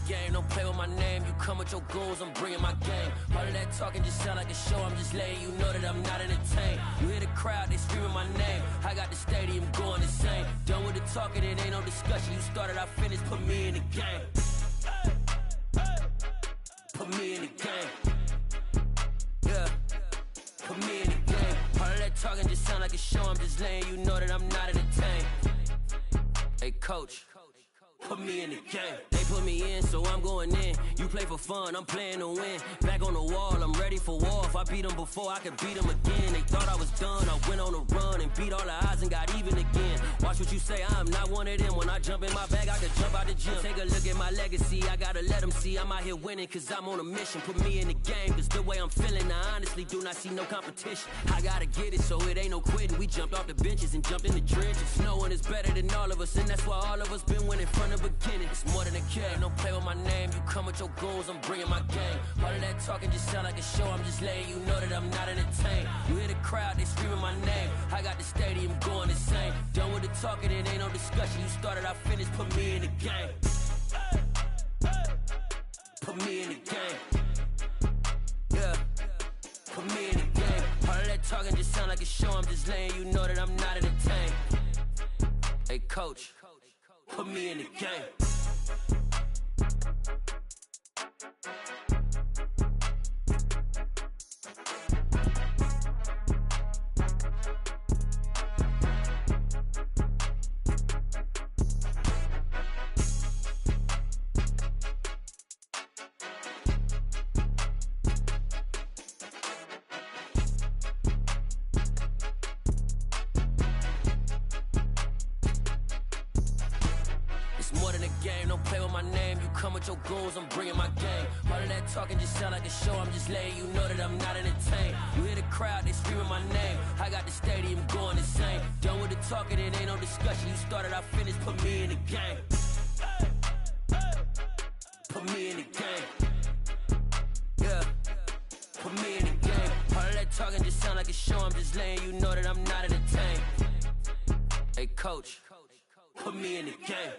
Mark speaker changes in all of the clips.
Speaker 1: game, don't play with my name. You come with your goons, I'm bringing my game. All of that talking just sound like a show, I'm just letting you know that I'm not entertained. You hear the crowd, they screaming my name. I got the stadium going insane. Done with the talking, it ain't no discussion. You started, I finished, put me in the game. Put me in the game. Yeah, put me in the game. All of that talking just sound like a show, I'm just letting you know that I'm not entertained. Hey coach, put me in the game. They put me in, so I'm going in. You play for fun, I'm playing to win. Back on the wall, I'm ready for war. If I beat them before, I could beat them again. They thought I was done, I went on a run and beat all the odds and got even again. Watch what you say, I'm not one of them. When I jump in my bag, I could jump out the gym. Take a look at my legacy, I gotta let them see I'm out here winning, cause I'm on a mission. Put me in the game, cause the way I'm feeling, I honestly do not see no competition. I gotta get it, so it ain't no quitting. We jumped off the benches and jumped in the trenches. No one is better than all of us, and that's why all of us been winning from the beginning. It's more than a game, don't play with my name. You come with your goons, I'm bringing my game. All of that talking just sound like a show, I'm just letting you know that I'm not entertained. You hear the crowd, they screaming my name. I got the stadium going insane. Done with the talking, it ain't no discussion. You started, I finished, put me in the game. Put me in the game. Yeah, put me in the game. All of that talking just sound like a show, I'm just letting you know that I'm not entertained. Hey coach, put me in the game. Your goons, I'm bringing my game. All of that talking just sound like a show, I'm just letting you know that I'm not entertained. You hear the crowd, they screaming my name. I got the stadium going insane. Done with the talking, it ain't no discussion. You started, I finished, put me in the game. Put me in the game. Yeah, put me in the game. All of that talking just sound like a show, I'm just letting you know that I'm not entertained. Hey coach, put me in the game.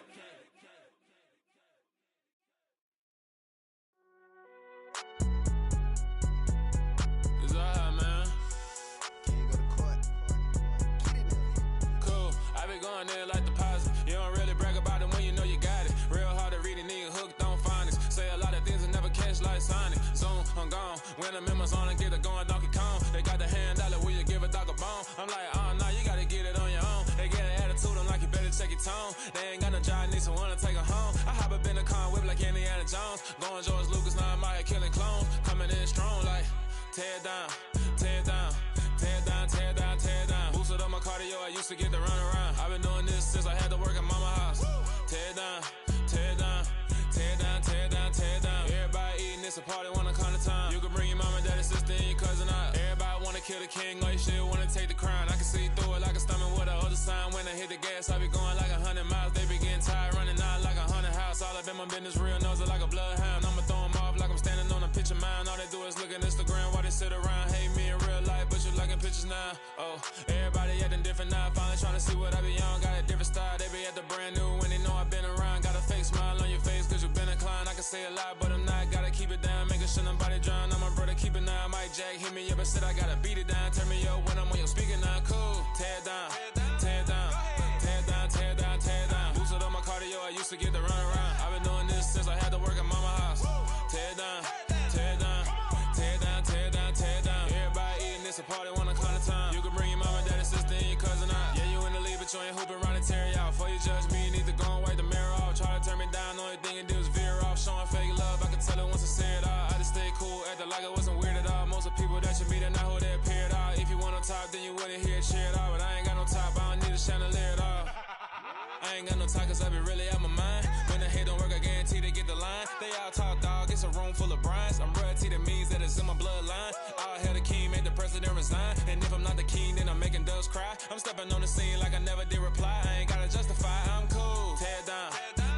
Speaker 2: Going there like deposit. You don't really brag about it when you know you got it. Real hard to read a nigga hooked on phonics. Say a lot of things and never catch like Sonic. Zoom, I'm gone. When I'm in my zone and get it going Donkey Kong. They got the $100, will you give a dog a bone? I'm like, oh no, you gotta get it on your own. They get an attitude, I'm like, you better check your tone. They ain't got no job, need someone to take her home. I hop up in the car and whip like Indiana Jones. Going George Lucas, now I'm out here killing clones. Coming in strong like, tear down, tear down. Tear down, tear down, tear down. Boosted up my cardio, I used to get to run around. I've been doing this since I had to work at mama house. Tear down, tear down, tear down, tear down, tear down. Everybody eating, it's a party, wanna come to time. You can bring your mama, daddy, sister, and your cousin out. Everybody wanna kill the king, or you shit wanna take the crown. I can see through it like a stomach with a other sign. When I hit the gas, I be going like 100 miles. They be getting tired, running out like a 100 house. All up in my business, real nose like a bloodhound. I'ma throw them off like I'm standing on a picture mound. All they do is look at Instagram while they sit around. Hate me in real life, but you liking pictures now. Oh, everybody acting different now. Finally trying to see what I be on. Got a different style, they be at the brand new when they know I've been around. Got a fake smile on your face cause you been inclined. I can say a lot, but I'm not. Gotta keep it down, making sure nobody drown. I'm my brother, keep it now. Mike Jack hit me up and said I gotta beat it down. Turn me up when I'm on your speaker now. Cool, tear down, tear down, tear down, tear down, tear down. Boosted up my cardio, I used to get to run around. I've been doing this since I had to work at mama house. Tear down, tear down, tear down, tear down, tear down. Everybody eating, it's a party, wanna come to time. You can bring your mama, daddy, sister, and your cousin out. Yeah, you in the lead, but you ain't hooping around and tear you out. Before you judge me, you need to go and wipe the mirror off. Try to turn me down, only thing you do is veer off. Showing fake love, I can tell it once I say it all. I just stay cool, acting like I wasn't weird at all. Most of the people that you meet are not who they appear at all. If you want on top, then you wouldn't hear it cheer at all. But I ain't got no top, I don't need a chandelier at all. I ain't got no time cause I be really out my mind. When the hate don't work, I guarantee they get the line. They all talk dog, it's a room full of brinds. I'm royalty, that means that it's in my bloodline. All hail the king, make the president resign. And if I'm not the king, then I'm making doves cry. I'm stepping on the scene like I never did reply. I ain't gotta justify, I'm cool. Tear down,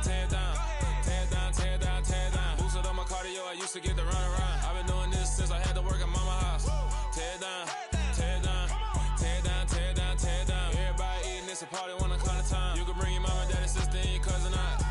Speaker 2: tear down, tear down, tear down, tear down. Boosted up my cardio, I used to get to run around. I've been doing this since I had to work at mama house. Tear down, tear down, tear down, tear down, tear down. Everybody eating, it's a party, wanna come to time. You can bring your mama, daddy, sister, and your cousin out.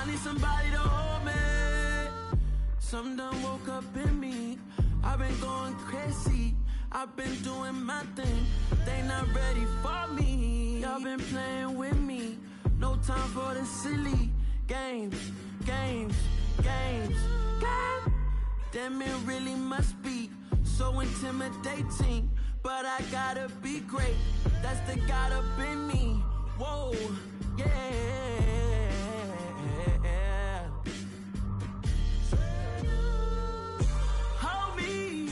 Speaker 1: need somebody to hold me. Something done woke up in me. I've been going crazy. I've been doing my thing. They not ready for me. Y'all been playing with me. No time for the silly games. Damn, it really must be so intimidating. But I gotta be great. That's the God up in me. Whoa, yeah. Hold me,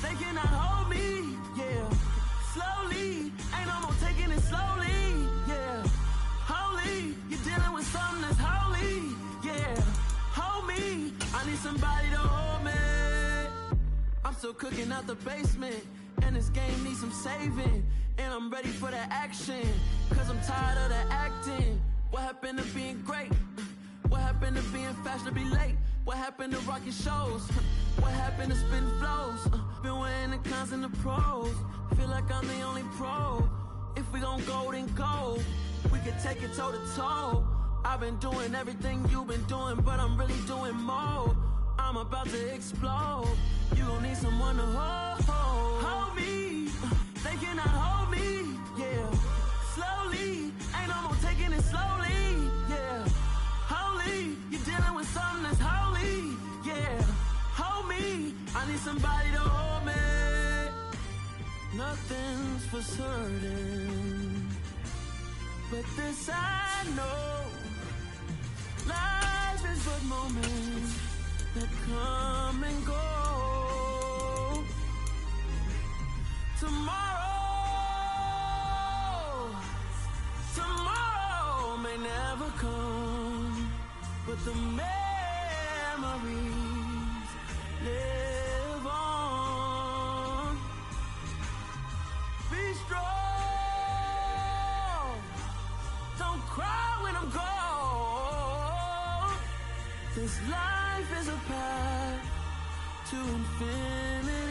Speaker 1: they cannot hold me, yeah. Slowly, ain't no more taking it slowly, yeah. Holy, you're dealing with something that's holy, yeah. Hold me, I need somebody to hold me. I'm still cooking out the basement, and this game needs some saving. And I'm ready for the action, cause I'm tired of the acting. What happened to being great? What happened to being fashionably late? What happened to rocking shows? What happened to spitting flows? Been wearing the cons and the pros. Feel like I'm the only pro. If we gon' go, then go. We can take it toe to toe. I've been doing everything you've been doing, but I'm really doing more. I'm about to explode. You gon' need someone to hold me. They cannot hold me, yeah. Slowly, ain't no more taking it slowly, yeah. Holy, you're dealing with something that's holy, yeah. Hold me, I need somebody to hold me. Nothing's for certain, but this I know. Life is but moments that come and go. Tomorrow may never come, but the memories live on. Be strong, don't cry when I'm gone. This life is a path to infinity.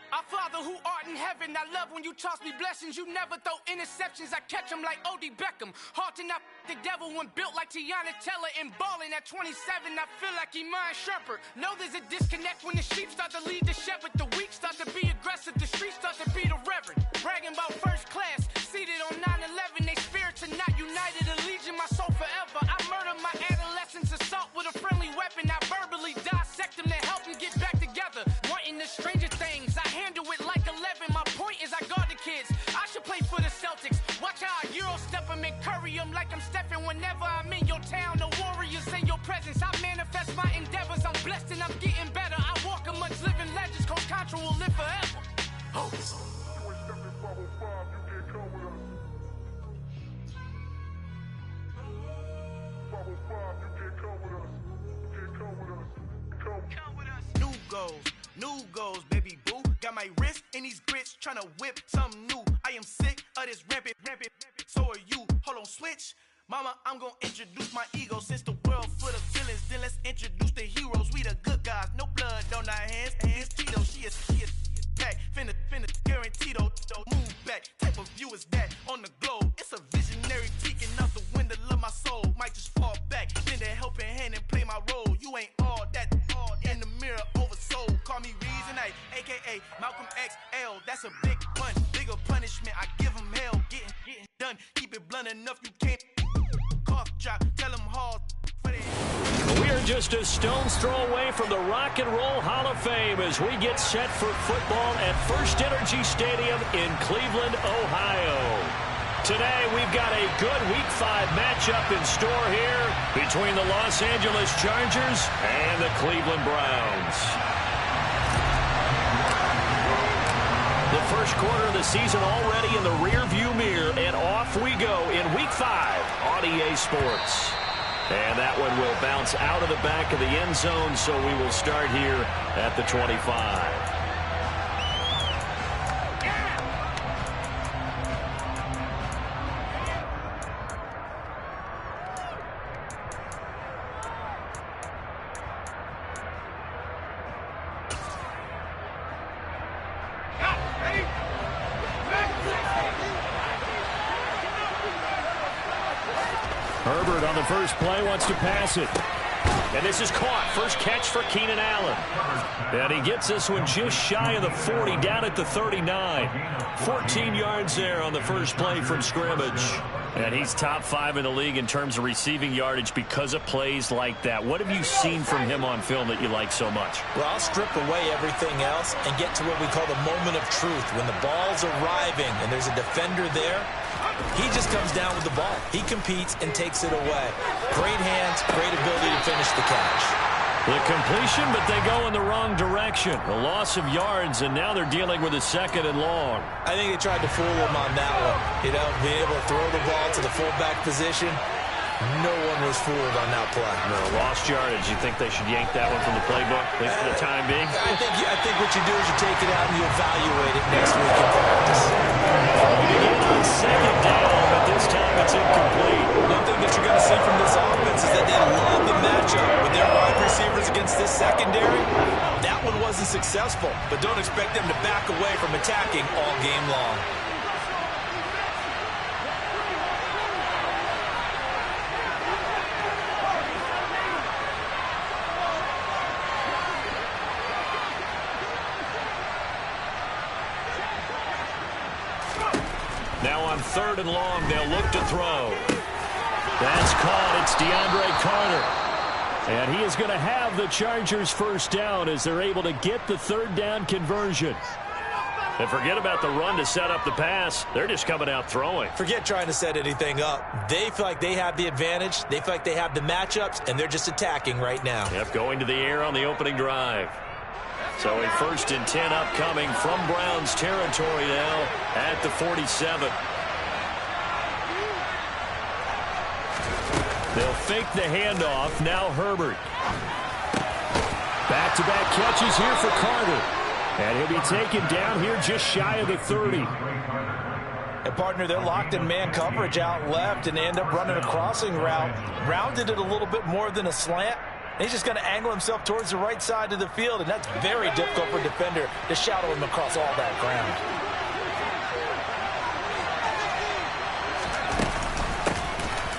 Speaker 3: Our Father who art in heaven, I love when you toss me blessings. You never throw interceptions, I catch them like O.D. Beckham. Hard to not the devil when built like Tiana Teller and balling at 27. I feel like Iman Shumpert. Know there's a disconnect when the sheep start to lead the shepherd. The weak start to be aggressive, the streets start to be the reverend. Bragging about first class, seated on 9/11. They spirits are not united, allegiance my soul forever. I murder my adolescence, assault with a friendly weapon. I verbally dissect them to help them get back together. Wanting the stranger things, I handle it like 11. My point is I guard the kids. I should play for the Celtics. Watch how I Euro step them and curry them like I'm stepping. Whenever I'm in your town, the Warriors in your presence. I manifest my endeavors. I'm blessed and I'm getting better. I walk amongst living legends. Coach Contra will live forever. Oh. New goals, baby boo. Got my wrist in these grits, tryna whip something new. I am sick of this rampant. So are you. Hold on, switch. Mama, I'm gonna introduce my ego. Since the world full of villains, then let's introduce the heroes. We the good guys, no blood on our hands. Hands Tito, she is back. Finna guarantee though. Move back. Type of view is that on the globe? It's a visionary peeking out the window of my soul. Might just fall back. Lend a helping hand and play my role. You ain't all that in the mirror oversold. Call me Reasonite, aka Malcolm XL. That's a big pun, bigger punishment. I give him hell, getting done. Keep it blunt enough, you can't cough drop. Tell him hard.
Speaker 4: We are just a stone's throw away from the Rock and Roll Hall of Fame as we get set for football at First Energy Stadium in Cleveland, Ohio. Today, we've got a good Week 5 matchup in store here between the Los Angeles Chargers and the Cleveland Browns. The first quarter of the season already in the rearview mirror, and off we go in Week 5 on EA Sports. And that one will bounce out of the back of the end zone, so we will start here at the 25. Herbert on the first play wants to pass it. And this is caught. First catch for Keenan Allen. And he gets this one just shy of the 40, down at the 39. 14 yards there on the first play from scrimmage. And he's top 5 in the league in terms of receiving yardage because of plays like that. What have you seen from him on film that you like so much?
Speaker 5: Well, I'll strip away everything else and get to what we call the moment of truth. When the ball's arriving and there's a defender there, he just comes down with the ball. He competes and takes it away. Great hands, great ability to finish the catch.
Speaker 4: The completion, but they go in the wrong direction. A loss of yards, and now they're dealing with a 2nd and long.
Speaker 5: I think they tried to fool him on that one. You know, being able to throw the ball to the fullback position. No one was fooled on that play.
Speaker 4: No, lost yardage. You think they should yank that one from the playbook, at least for the time being?
Speaker 5: I think what you do is you take it out and you evaluate it next week in practice.
Speaker 4: We begin on 2nd down, but this time it's incomplete.
Speaker 5: One thing that you're going to see from this offense is that they love the matchup with their wide receivers against this secondary. That one wasn't successful, but don't expect them to back away from attacking all game long.
Speaker 4: Now on 3rd and long, they'll look to throw. That's caught. It's DeAndre Carter. And he is going to have the Chargers first down as they're able to get the 3rd down conversion. And forget about the run to set up the pass. They're just coming out throwing.
Speaker 5: Forget trying to set anything up. They feel like they have the advantage. They feel like they have the matchups, and they're just attacking right now.
Speaker 4: Yep, going to the air on the opening drive. So a 1st and 10 upcoming from Browns territory now at the 47. They'll fake the handoff. Now Herbert. Back-to-back catches here for Carter. And he'll be taken down here just shy of the 30.
Speaker 5: And partner, they're locked in man coverage out left, and they end up running a crossing route. Rounded it a little bit more than a slant. He's just going to angle himself towards the right side of the field, and that's very difficult for a defender to shadow him across all that ground.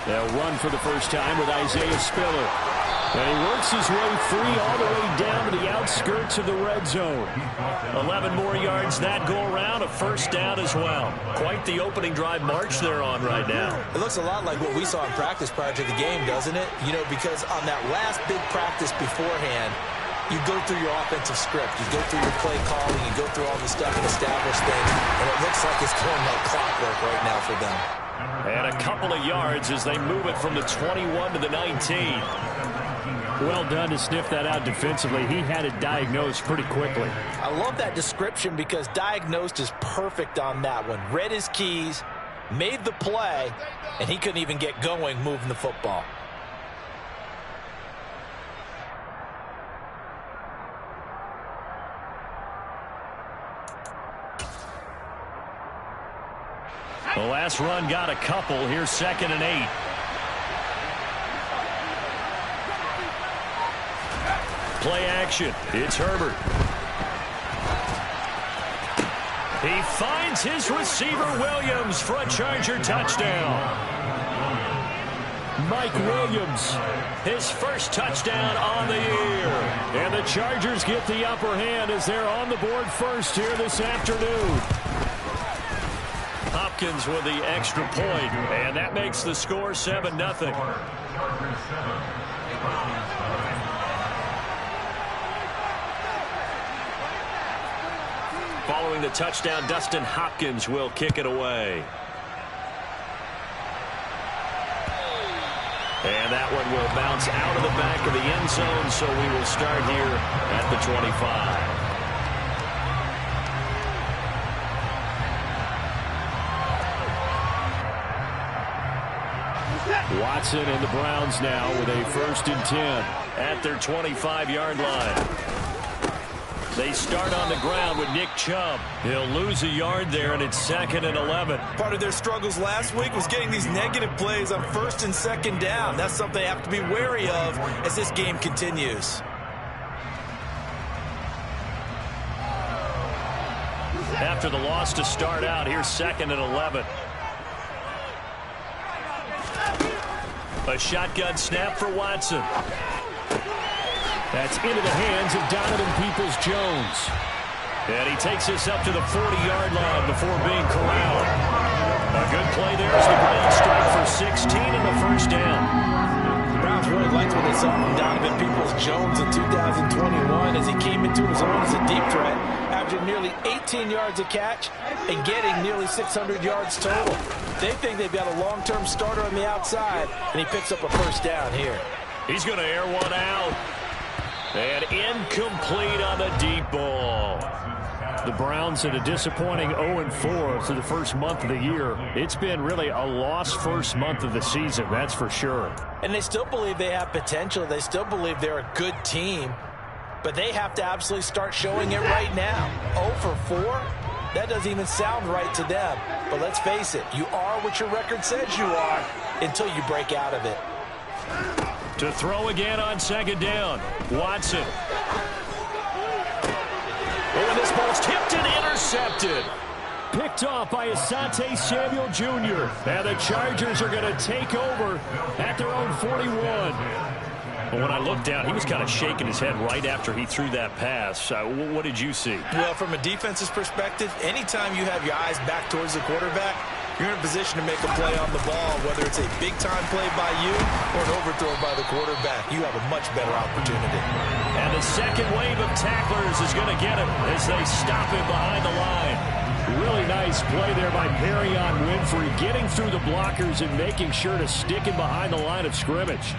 Speaker 4: They'll run for the first time with Isaiah Spiller. And he works his way free all the way down to the outskirts of the red zone. 11 more yards that go around, a first down as well. Quite the opening drive march they're on right now.
Speaker 5: It looks a lot like what we saw in practice prior to the game, doesn't it? You know, because on that last big practice beforehand, you go through your offensive script. You go through your play calling. You go through all the stuff and establish things. And it looks like it's going like clockwork right now for them.
Speaker 4: And a couple of yards as they move it from the 21 to the 19. Well done to sniff that out defensively. He had it diagnosed pretty quickly.
Speaker 5: I love that description because diagnosed is perfect on that one. Read his keys, made the play, and he couldn't even get going moving the football.
Speaker 4: The last run got a couple. Here's 2nd and 8. Play action. It's Herbert. He finds his receiver Williams for a Charger touchdown. Mike Williams, his first touchdown on the year. And the Chargers get the upper hand as they're on the board first here this afternoon. Hopkins with the extra point, and that makes the score 7-0. Following the touchdown, Dustin Hopkins will kick it away. And that one will bounce out of the back of the end zone, so we will start here at the 25. Watson and the Browns now with a 1st and 10 at their 25-yard line. They start on the ground with Nick Chubb. He'll lose a yard there, and it's 2nd and 11.
Speaker 5: Part of their struggles last week was getting these negative plays on 1st and 2nd down. That's something they have to be wary of as this game continues.
Speaker 4: After the loss to start out, here's 2nd and 11. A shotgun snap for Watson. That's into the hands of Donovan Peoples-Jones. And he takes this up to the 40-yard line before being corralled. A good play there as the Browns strike for 16 and the first down.
Speaker 5: The Browns really liked what they saw from Donovan Peoples-Jones in 2021 as he came into his own as a deep threat, averaging nearly 18 yards a catch and getting nearly 600 yards total. They think they've got a long-term starter on the outside, and he picks up a first down here.
Speaker 4: He's going to air one out. And incomplete on the deep ball. The Browns at a disappointing 0-4 through the first month of the year. It's been really a lost first month of the season, that's for sure.
Speaker 5: And they still believe they have potential. They still believe they're a good team. But they have to absolutely start showing it right now. 0-4? That doesn't even sound right to them. But let's face it, you are what your record says you are until you break out of it.
Speaker 4: To throw again on second down, Watson. Oh, and this ball's tipped and intercepted. Picked off by Asante Samuel Jr. And the Chargers are going to take over at their own 41. But when I looked down, he was kind of shaking his head right after he threw that pass. What did you see?
Speaker 5: Well, from a defense's perspective, anytime you have your eyes back towards the quarterback, you're in a position to make a play on the ball, whether it's a big-time play by you or an overthrow by the quarterback. You have a much better opportunity.
Speaker 4: And the second wave of tacklers is going to get him as they stop him behind the line. Really nice play there by Perrion Winfrey, getting through the blockers and making sure to stick him behind the line of scrimmage.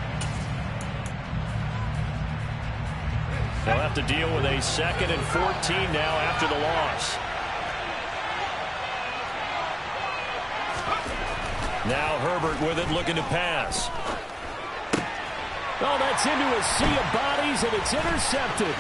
Speaker 4: They'll have to deal with a 2nd and 14 now after the loss. Now Herbert with it, looking to pass. Oh, that's into a sea of bodies, and it's intercepted.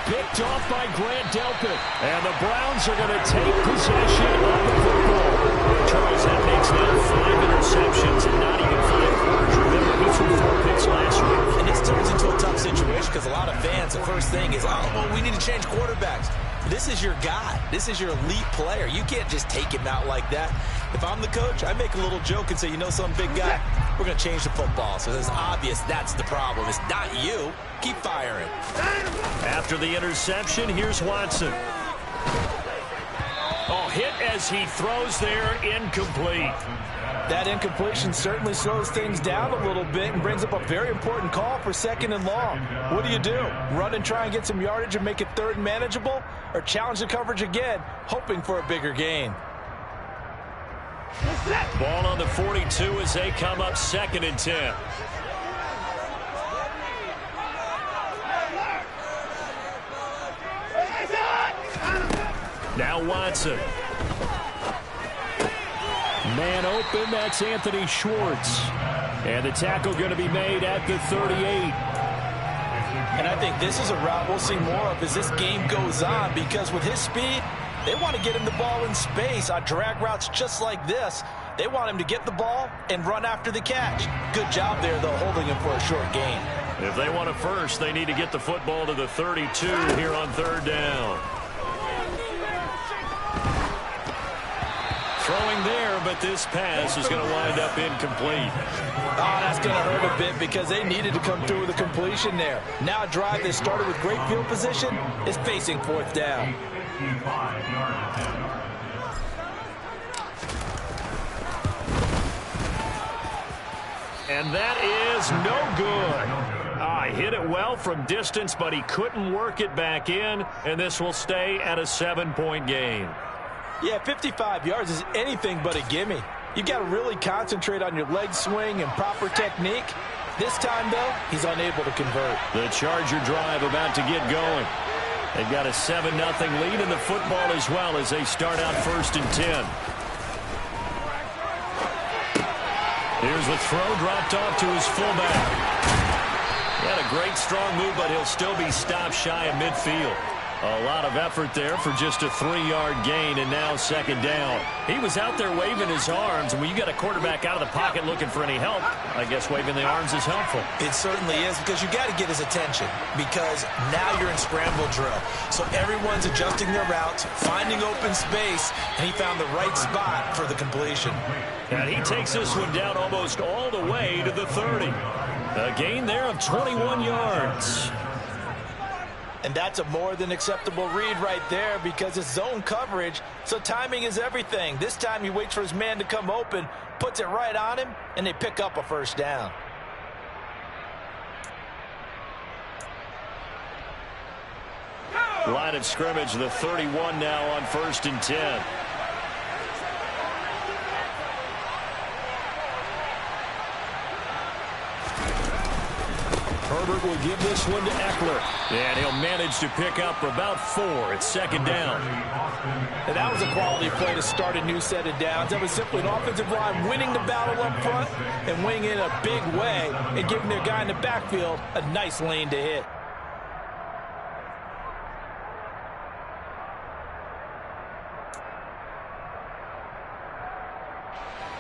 Speaker 4: Picked off by Grant Delpit. And the Browns are going to take possession of the football. Charles, that makes now 5 interceptions and not even 5 quarters. Remember, he threw 4 picks last week.
Speaker 5: And this turns into a tough situation because a lot of fans, the first thing is, oh, well, we need to change quarterbacks. This is your guy. This is your elite player. You can't just take him out like that. If I'm the coach, I make a little joke and say, you know something, big guy? We're going to change the football. So it's obvious that's the problem. It's not you. Keep firing.
Speaker 4: After the interception, here's Watson. Oh, hit as he throws there, incomplete.
Speaker 5: That incompletion certainly slows things down a little bit and brings up a very important call for 2nd and long. What do? Run and try and get some yardage and make it 3rd and manageable? Or challenge the coverage again, hoping for a bigger gain?
Speaker 4: Ball on the 42 as they come up 2nd and 10. Now Watson. Man open, that's Anthony Schwartz. And the tackle going to be made at the 38.
Speaker 5: And I think this is a route we'll see more of as this game goes on, because with his speed, they want to get him the ball in space on drag routes just like this. They want him to get the ball and run after the catch. Good job there, though, holding him for a short gain.
Speaker 4: If they want it first, they need to get the football to the 32 here on 3rd down. Throwing there, but this pass is going to wind up incomplete.
Speaker 5: Oh, that's going to hurt a bit because they needed to come through with a completion there. Now a drive that started with great field position is facing 4th down.
Speaker 4: And that is no good. Hit it well from distance, but he couldn't work it back in, and this will stay at a 7-point game.
Speaker 5: Yeah, 55 yards is anything but a gimme. You've got to really concentrate on your leg swing and proper technique. This time, though, he's unable to convert.
Speaker 4: The Charger drive about to get going. They've got a 7-0 lead in the football as well as they start out 1st and 10. Here's the throw, dropped off to his fullback. He had a great strong move, but he'll still be stopped shy of midfield. A lot of effort there for just a 3-yard gain, and now second down. He was out there waving his arms, and when you got a quarterback out of the pocket looking for any help, I guess waving the arms is helpful.
Speaker 5: It certainly is, because you got to get his attention, because now you're in scramble drill. So everyone's adjusting their routes, finding open space, and he found the right spot for the completion.
Speaker 4: And he takes this one down almost all the way to the 30. A gain there of 21 yards.
Speaker 5: And that's a more than acceptable read right there, because it's zone coverage, so timing is everything. This time he waits for his man to come open, puts it right on him, and they pick up a first down.
Speaker 4: Line of scrimmage, the 31 now on 1st and 10. Herbert will give this one to Eckler. And he'll manage to pick up about 4. It's second down.
Speaker 5: And that was a quality play to start a new set of downs. That was simply an offensive line winning the battle up front and winning it in a big way and giving their guy in the backfield a nice lane to hit.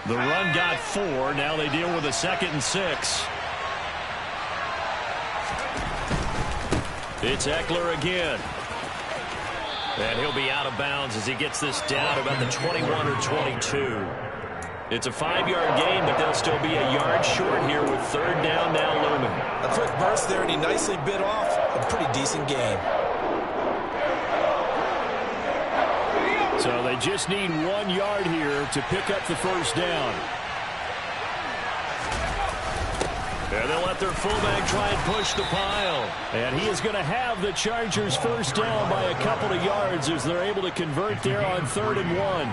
Speaker 4: The run got 4. Now they deal with a 2nd and 6. It's Eckler again. And he'll be out of bounds as he gets this down about the 21 or 22. It's a 5-yard gain, but they'll still be a yard short here with 3rd down now looming.
Speaker 5: A quick burst there, and he nicely bit off a pretty decent gain.
Speaker 4: So they just need 1 yard here to pick up the first down. And they'll let their fullback try and push the pile. And he is going to have the Chargers first down by a couple of yards as they're able to convert there on 3rd and 1.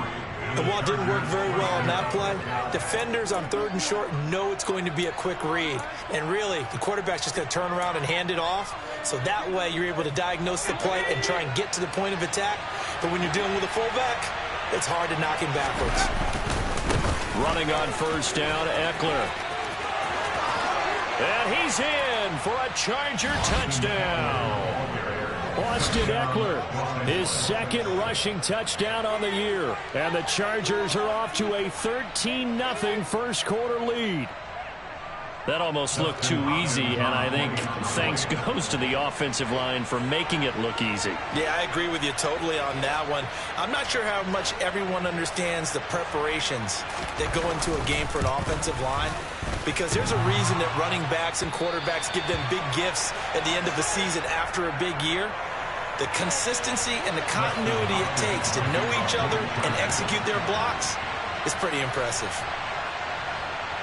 Speaker 5: And while it didn't work very well on that play, defenders on 3rd and short know it's going to be a quick read. And really, the quarterback's just going to turn around and hand it off. So that way, you're able to diagnose the play and try and get to the point of attack. But when you're dealing with a fullback, it's hard to knock him backwards.
Speaker 4: Running on first down, Eckler. And he's in for a Charger touchdown. Austin Eckler, his 2nd rushing touchdown on the year. And the Chargers are off to a 13-0 first quarter lead. That almost looked too easy, and I think thanks goes to the offensive line for making it look easy.
Speaker 5: Yeah, I agree with you totally on that one. I'm not sure how much everyone understands the preparations that go into a game for an offensive line, because there's a reason that running backs and quarterbacks give them big gifts at the end of the season after a big year. The consistency and the continuity it takes to know each other and execute their blocks is pretty impressive.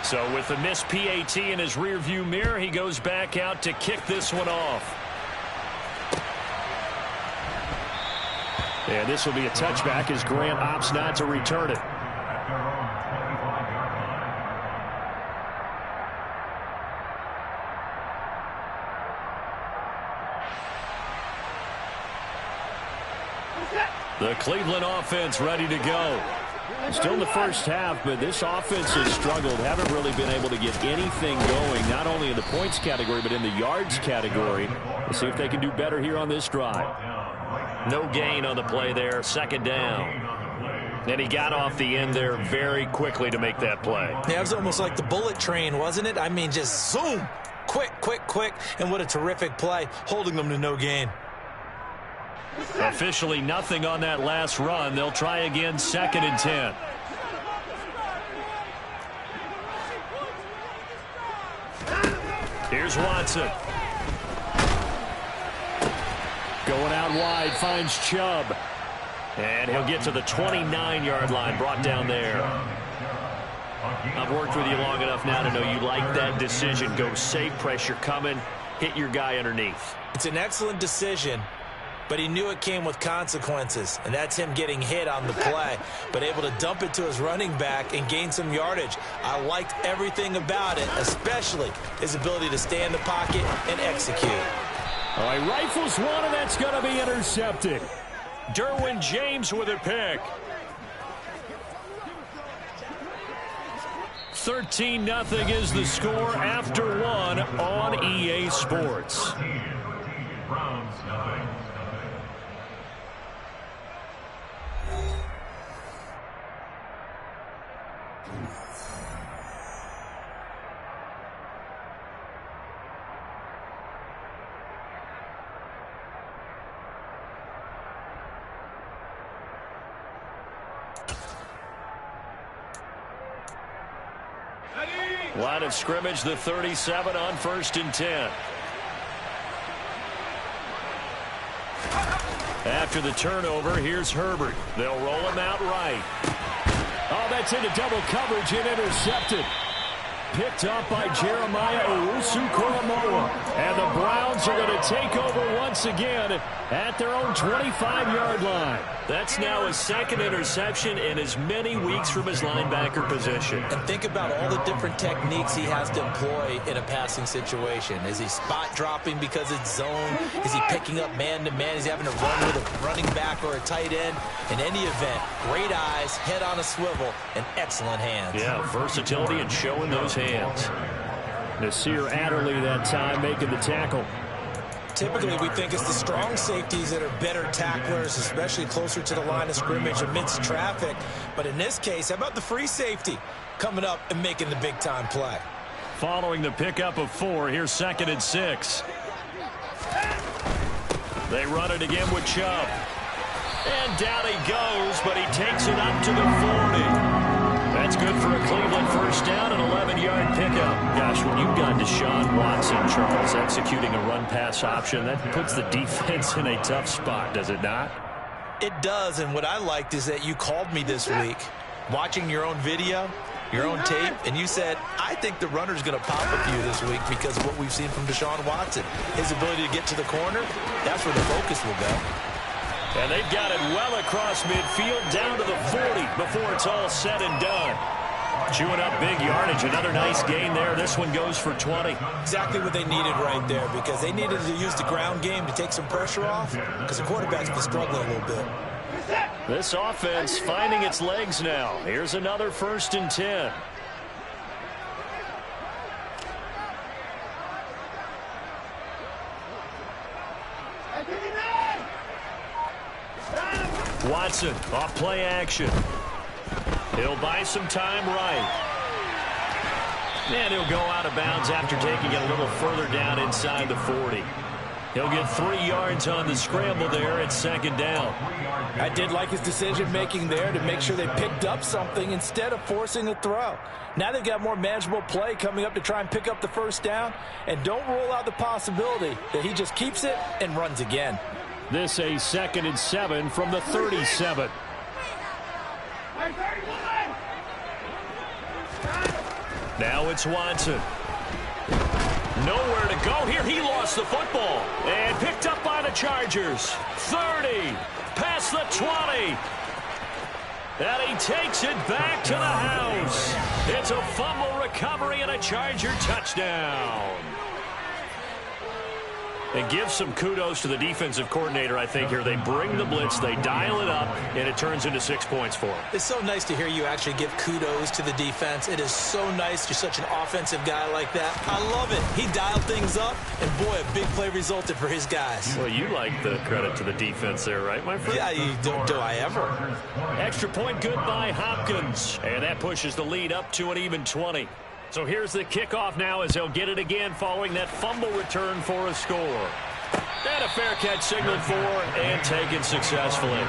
Speaker 4: So with the missed PAT in his rearview mirror, he goes back out to kick this one off. And this will be a touchback as Grant opts not to return it. The Cleveland offense ready to go. Still in the first half, but this offense has struggled. Haven't really been able to get anything going, not only in the points category, but in the yards category. We'll see if they can do better here on this drive. No gain on the play there, 2nd down. And he got off the end there very quickly to make that play.
Speaker 5: Yeah, it was almost like the bullet train, wasn't it? I mean, just zoom, quick, quick, quick, and what a terrific play, holding them to no gain.
Speaker 4: Officially nothing on that last run. They'll try again, 2nd and 10. Here's Watson. Going out wide, finds Chubb. And he'll get to the 29-yard line, brought down there. I've worked with you long enough now to know you like that decision. Go safe, pressure coming, hit your guy underneath.
Speaker 5: It's an excellent decision, but he knew it came with consequences, and that's him getting hit on the play, but able to dump it to his running back and gain some yardage. I liked everything about it, especially his ability to stay in the pocket and execute.
Speaker 4: All right, rifles one, and that's going to be intercepted. Derwin James with a pick. 13-0 is the score after 1 on EA Sports. Line of scrimmage, the 37 on 1st and 10. After the turnover, here's Herbert. They'll roll him out right. Oh, that's into double coverage and intercepted. Picked up by Jeremiah Owusu-Koramoah. And the Browns are going to take over once again at their own 25-yard line. That's now his second interception in as many weeks from his linebacker position.
Speaker 5: And think about all the different techniques he has to employ in a passing situation. Is he spot dropping because it's zone? Is he picking up man-to-man? Is he having to run with a running back or a tight end? In any event, great eyes, head on a swivel, and excellent hands.
Speaker 4: Yeah, versatility and showing those hands. Nasir Adderley that time making the tackle.
Speaker 5: Typically, we think it's the strong safeties that are better tacklers, especially closer to the line of scrimmage amidst traffic. But in this case, how about the free safety coming up and making the big-time play?
Speaker 4: Following the pickup of 4, here's 2nd and 6. They run it again with Chubb. And down he goes, but he takes it up to the 40. That's good for a Cleveland first down, an 11-yard pickup. Gosh, when you've got Deshaun Watson, Charles, executing a run-pass option, that puts the defense in a tough spot, does it not?
Speaker 5: It does, and what I liked is that you called me this week, watching your own video, your own tape, and you said, I think the runner's going to pop a few this week because of what we've seen from Deshaun Watson. His ability to get to the corner, that's where the focus will go.
Speaker 4: And they've got it well across midfield down to the 40 before it's all said and done. Chewing up big yardage. Another nice gain there. This one goes for 20.
Speaker 5: Exactly what they needed right there because they needed to use the ground game to take some pressure off because the quarterback's been struggling a little bit.
Speaker 4: This offense finding its legs now. Here's another 1st and 10. Watson off play action. He'll buy some time right. And he'll go out of bounds after taking it a little further down inside the 40. He'll get 3 yards on the scramble there at 2nd down.
Speaker 5: I did like his decision-making there to make sure they picked up something instead of forcing a throw. Now they've got more manageable play coming up to try and pick up the first down. And don't rule out the possibility that he just keeps it and runs again.
Speaker 4: This a 2nd and 7 from the 37. Now it's Watson. Nowhere to go here. He lost the football and picked up by the Chargers. 30, past the 20. And he takes it back to the house. It's a fumble recovery and a Charger touchdown. And give some kudos to the defensive coordinator, I think, here. They bring the blitz, they dial it up, and it turns into 6 points for them.
Speaker 5: It's so nice to hear you actually give kudos to the defense. It is so nice. You're such an offensive guy like that. I love it. He dialed things up, and boy, a big play resulted for his guys.
Speaker 4: Well, you like the credit to the defense there, right, my friend?
Speaker 5: Yeah, do I ever?
Speaker 4: Extra point good by Hopkins. And that pushes the lead up to an even 20. So here's the kickoff now as they'll get it again following that fumble return for a score. And a fair catch signaled for and taken successfully.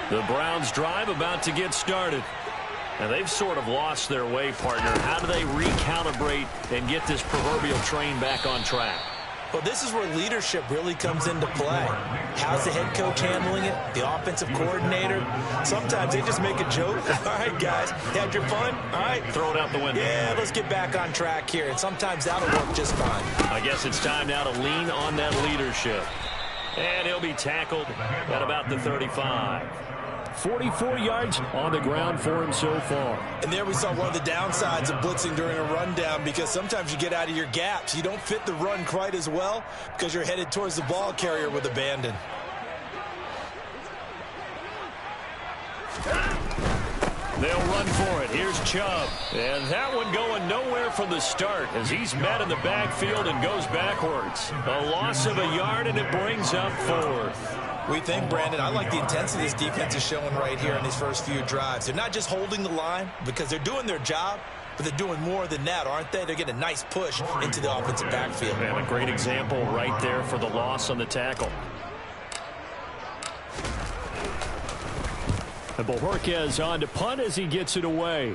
Speaker 4: The Browns drive about to get started. And they've sort of lost their way, partner. How do they recalibrate and get this proverbial train back on track?
Speaker 5: Well, this is where leadership really comes into play. How's the head coach handling it? The offensive coordinator? Sometimes they just make a joke. All right, guys, had your fun? All right.
Speaker 4: Throw it out the window.
Speaker 5: Yeah, let's get back on track here. And sometimes that'll work just fine.
Speaker 4: I guess it's time now to lean on that leadership. And he'll be tackled at about the 35. 44 yards on the ground for him so far.
Speaker 5: And there we saw one of the downsides of blitzing during a rundown because sometimes you get out of your gaps. You don't fit the run quite as well because you're headed towards the ball carrier with abandon.
Speaker 4: They'll run for it. Here's Chubb. And that one going nowhere from the start as he's met in the backfield and goes backwards. A loss of a yard, and it brings up 4th.
Speaker 5: We think, Brandon, I like the intensity this defense is showing right here in these first few drives. They're not just holding the line because they're doing their job. but they're doing more than that, aren't they? They're getting a nice push into the offensive backfield.
Speaker 4: And a great example right there for the loss on the tackle. And Bojorquez on to punt as he gets it away.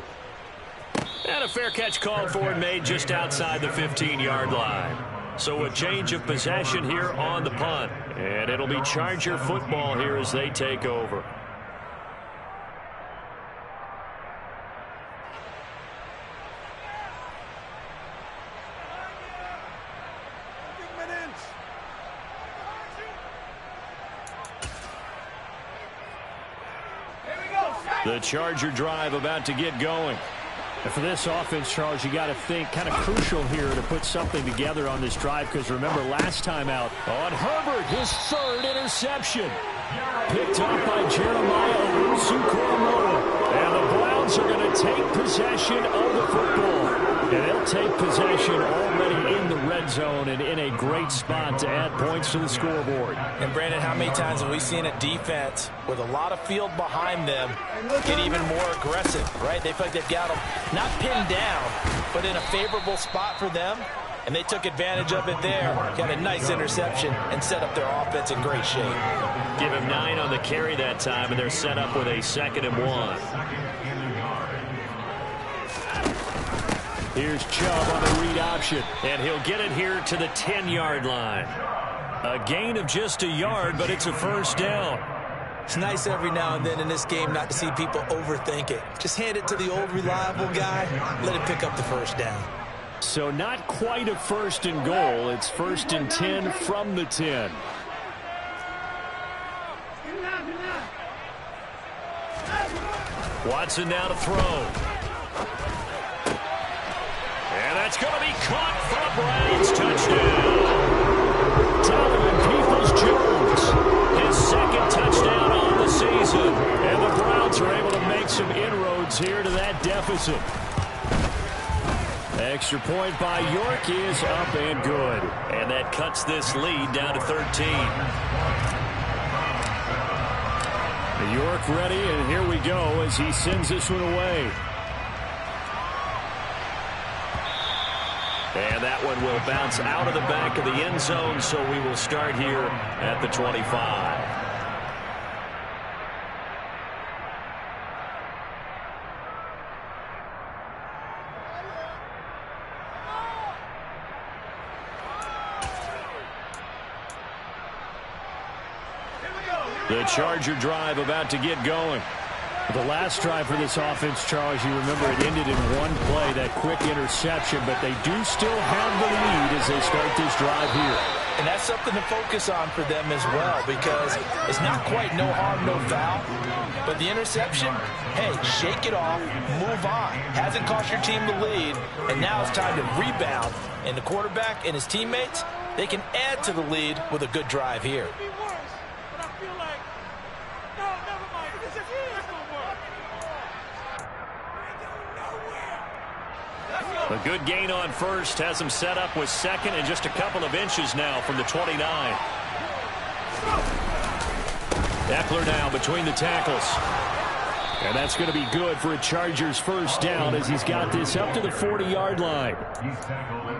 Speaker 4: And a fair catch called for and made just outside the 15-yard line. So a change of possession here on the punt. And it'll be Charger football here as they take over. The Charger drive about to get going.
Speaker 6: And for this offense, Charles, you got to think kind of crucial here to put something together on this drive, because remember last time out
Speaker 4: on Herbert, his third interception. Picked up by Jeremiah Owusu-Koramoah. And the Browns are going to take possession of the football. And they'll take possession already in the red zone and in a great spot to add points to the scoreboard.
Speaker 5: And, Brandon, how many times have we seen a defense with a lot of field behind them get even more aggressive, right? They feel like they've got them not pinned down, but in a favorable spot for them. And they took advantage of it there. Got a nice interception and set up their offense in great shape.
Speaker 4: Give him 9 on the carry that time, and they're set up with a 2nd and 1. Here's Chubb on the read option, and he'll get it here to the 10-yard line. A gain of just a yard, but it's a first down.
Speaker 5: It's nice every now and then in this game not to see people overthink it. Just hand it to the old reliable guy, let him pick up the first down.
Speaker 4: So not quite a 1st and goal. It's 1st and 10 from the 10. Watson now to throw. And that's going to be caught for a Browns touchdown. Donovan Peoples-Jones, his 2nd touchdown on the season. And the Browns are able to make some inroads here to that deficit. Extra point by York is up and good. And that cuts this lead down to 13. York ready, and here we go as he sends this one away. And that one will bounce out of the back of the end zone, so we will start here at the 25. The Charger drive about to get going.
Speaker 6: The last drive for this offense, Charles, you remember it ended in one play, that quick interception, but they do still have the lead as they start this drive here.
Speaker 5: And that's something to focus on for them as well, because it's not quite no harm, no foul. But the interception, hey, shake it off, move on. Hasn't cost your team the lead, and now it's time to rebound. And the quarterback and his teammates, they can add to the lead with a good drive here.
Speaker 4: A good gain on first has him set up with 2nd and just a couple of inches now from the 29. Eckler now between the tackles. And that's going to be good for a Chargers first down as he's got this up to the 40-yard line.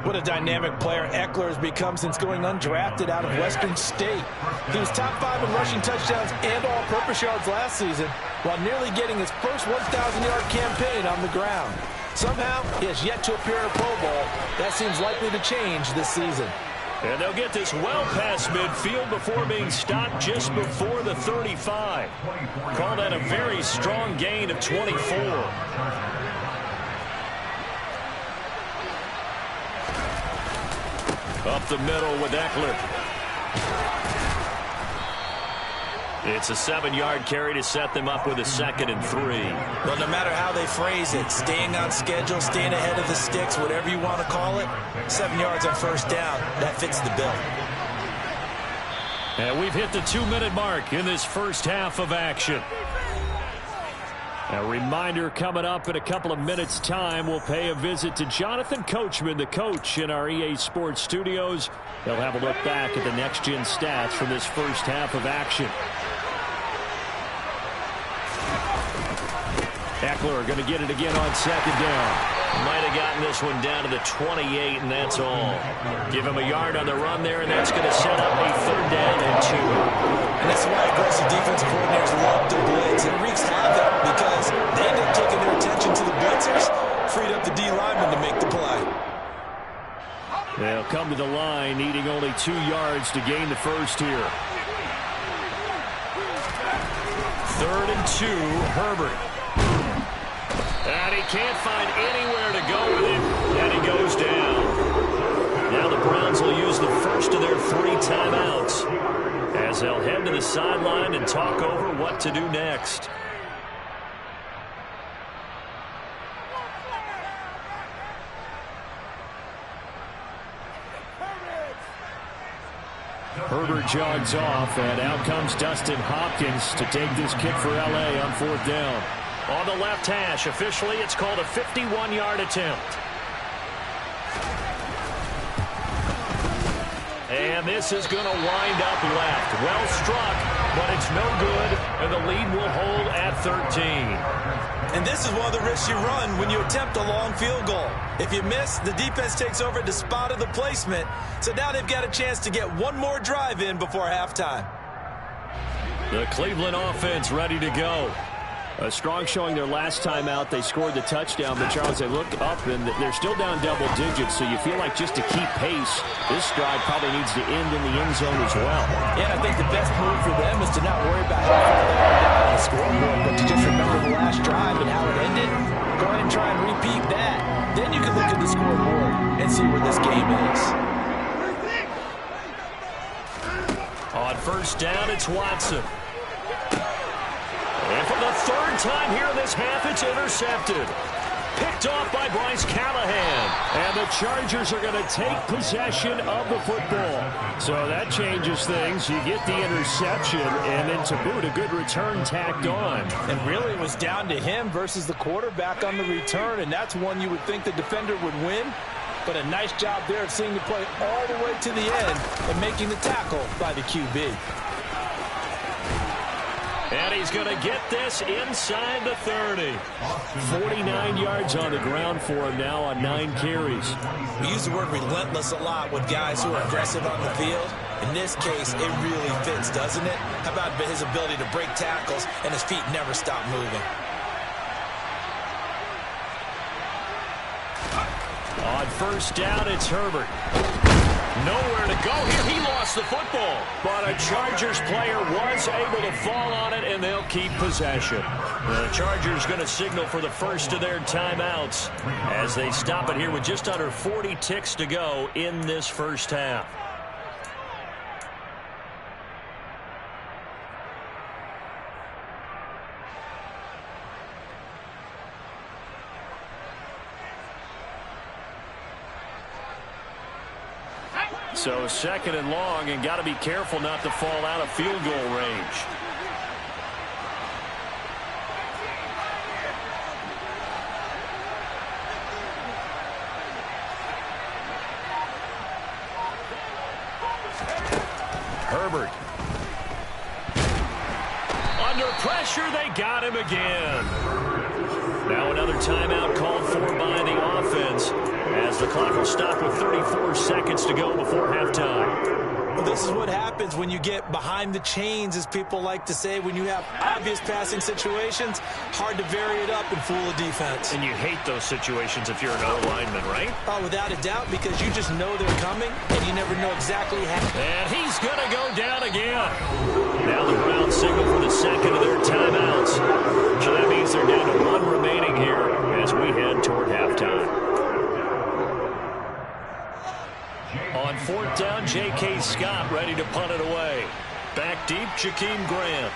Speaker 5: What a dynamic player Eckler has become since going undrafted out of Western State. He was top 5 in rushing touchdowns and all-purpose yards last season, while nearly getting his first 1,000-yard campaign on the ground. Somehow, he has yet to appear in a Pro Bowl. That seems likely to change this season.
Speaker 4: And they'll get this well past midfield before being stopped just before the 35. Call that a very strong gain of 24. Up the middle with Eckler. It's a 7-yard carry to set them up with a 2nd and 3.
Speaker 5: Well, no matter how they phrase it, staying on schedule, staying ahead of the sticks, whatever you want to call it, 7 yards on first down, that fits the bill.
Speaker 4: And we've hit the 2-minute mark in this first half of action. A reminder coming up in a couple of minutes' time, we'll pay a visit to Jonathan Coachman, the coach in our EA Sports studios. They'll have a look back at the next-gen stats from this first half of action. Eckler going to get it again on 2nd down. Might bring this one down to the 28, and that's all. Give him a yard on the run there, and that's going to set up a 3rd down and 2.
Speaker 5: And that's why aggressive defensive coordinators love to blitz. It wreaks havoc because they end up taking their attention to the blitzers, freed up the D lineman to make the play.
Speaker 6: They'll come to the line, needing only 2 yards to gain the first here.
Speaker 4: 3rd and 2, Herbert. And he can't find anywhere to go with it, and he goes down. Now the Browns will use the first of their 3 timeouts as they'll head to the sideline and talk over what to do next.
Speaker 6: Herbert jogs off, and out comes Dustin Hopkins to take this kick for L.A. on 4th down.
Speaker 4: On the left hash, officially it's called a 51-yard attempt. And this is going to wind up left. Well struck, but it's no good, and the lead will hold at 13.
Speaker 5: And this is one of the risks you run when you attempt a long field goal. If you miss, the defense takes over at the spot of the placement. So now they've got a chance to get one more drive in before halftime.
Speaker 4: The Cleveland offense ready to go.
Speaker 6: A strong showing their last time out. They scored the touchdown, but Charles, they look up, and they're still down double digits, so you feel like just to keep pace, this drive probably needs to end in the end zone as well.
Speaker 5: Yeah, I think the best move for them is to not worry about how far they are down on the scoreboard, but to just remember the last drive and how it ended. Go ahead and try and repeat that. Then you can look at the scoreboard and see where this game is.
Speaker 4: On 1st down, it's Watson. And for the 3rd time here in this half, it's intercepted. Picked off by Bryce Callahan.
Speaker 6: And the Chargers are going to take possession of the football. So that changes things. You get the interception, and then to boot, a good return tacked on.
Speaker 5: And really, it was down to him versus the quarterback on the return, and that's one you would think the defender would win. But a nice job there of seeing the play all the way to the end and making the tackle by the QB.
Speaker 4: And he's going to get this inside the 30.
Speaker 6: 49 yards on the ground for him now on 9 carries.
Speaker 5: We use the word relentless a lot with guys who are aggressive on the field. In this case, it really fits, doesn't it? How about his ability to break tackles and his feet never stop moving?
Speaker 4: On 1st down, it's Herbert. Nowhere to go here. He lost the football. But a Chargers player was able to fall on it, and they'll keep possession. The Chargers going to signal for the first of their timeouts as they stop it here with just under 40 ticks to go in this first half. So 2nd and long, and got to be careful not to fall out of field goal range. Herbert. Under pressure, they got him again. Now another timeout called for by the offense as the clock will stop with 34 seconds to go before halftime.
Speaker 5: Well, this is what happens when you get behind the chains, as people like to say. When you have obvious passing situations, hard to vary it up and fool a defense.
Speaker 4: And you hate those situations if you're an O-lineman, right?
Speaker 5: Oh, without a doubt, because you just know they're coming, and you never know exactly how.
Speaker 4: And he's going to go down again. Now the Browns signal for the 2nd of their timeouts. So that means they're down to 1 remaining here as we head toward halftime. On 4th down, J.K. Scott ready to punt it away. Back deep, Jakeem Grant.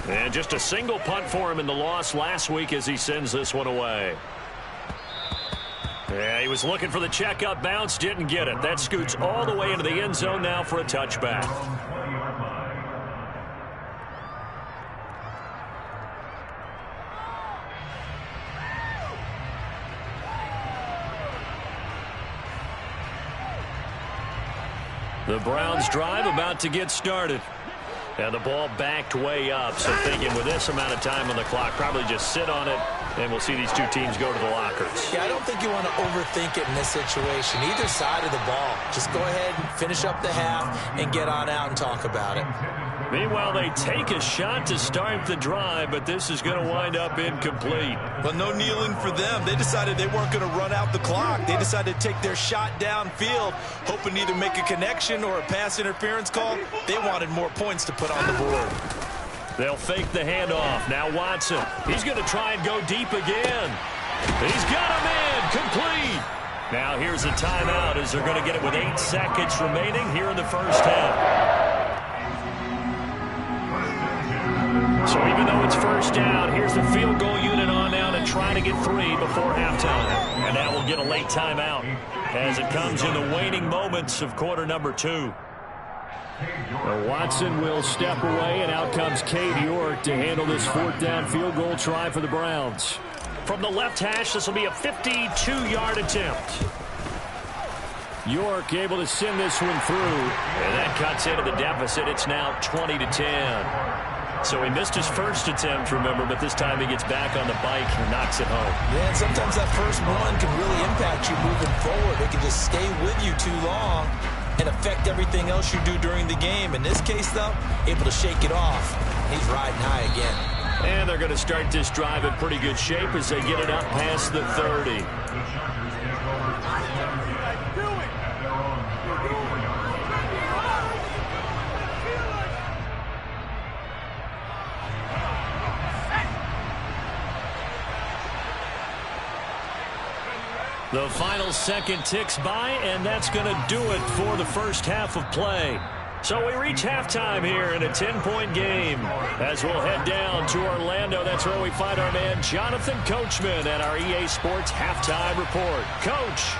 Speaker 4: And just a single punt for him in the loss last week as he sends this one away. Yeah, he was looking for the checkup bounce, didn't get it. That scoots all the way into the end zone now for a touchback. The Browns drive about to get started. And the ball backed way up, so thinking with this amount of time on the clock, probably just sit on it, and we'll see these two teams go to the lockers.
Speaker 5: Yeah, I don't think you want to overthink it in this situation. Either side of the ball. Just go ahead and finish up the half and get on out and talk about it.
Speaker 4: Meanwhile, they take a shot to start the drive, but this is going to wind up incomplete.
Speaker 5: But no kneeling for them. They decided they weren't going to run out the clock. They decided to take their shot downfield, hoping to either make a connection or a pass interference call. They wanted more points to put on the board.
Speaker 4: They'll fake the handoff. Now Watson. He's going to try and go deep again. He's got him in. Complete. Now here's a timeout as they're going to get it with 8 seconds remaining here in the first half. So even though it's first down, here's the field goal unit on now to try to get 3 before halftime. And now we'll get a late timeout as it comes in the waning moments of quarter number 2. Now Watson will step away, and out comes Cade York to handle this 4th down field goal try for the Browns. From the left hash, this will be a 52-yard attempt. York able to send this one through, and that cuts into the deficit. It's now 20-10. So he missed his first attempt, remember, but this time he gets back on the bike and knocks it home.
Speaker 5: Yeah, and sometimes that first one can really impact you moving forward. It can just stay with you too long and affect everything else you do during the game. In this case, though, able to shake it off. He's riding high again.
Speaker 4: And they're going to start this drive in pretty good shape as they get it up past the 30. The final second ticks by, and that's going to do it for the first half of play. So we reach halftime here in a 10-point game. As we'll head down to Orlando, that's where we find our man Jonathan Coachman at our EA Sports Halftime Report. Coach.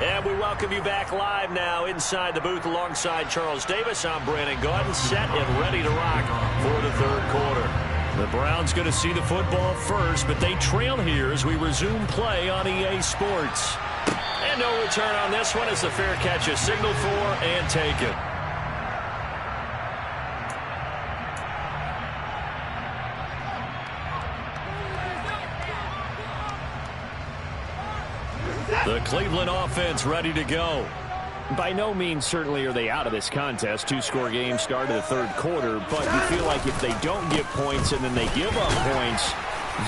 Speaker 4: And we welcome you back live now inside the booth alongside Charles Davis. I'm Brandon Gaudin, set and ready to rock for the 3rd quarter. The Browns going to see the football first, but they trail here as we resume play on EA Sports. And no return on this one as the fair catch is signaled for and taken. The Cleveland offense ready to go. By no means certainly are they out of this contest. 2-score game start of the 3rd quarter, but you feel like if they don't get points and then they give up points,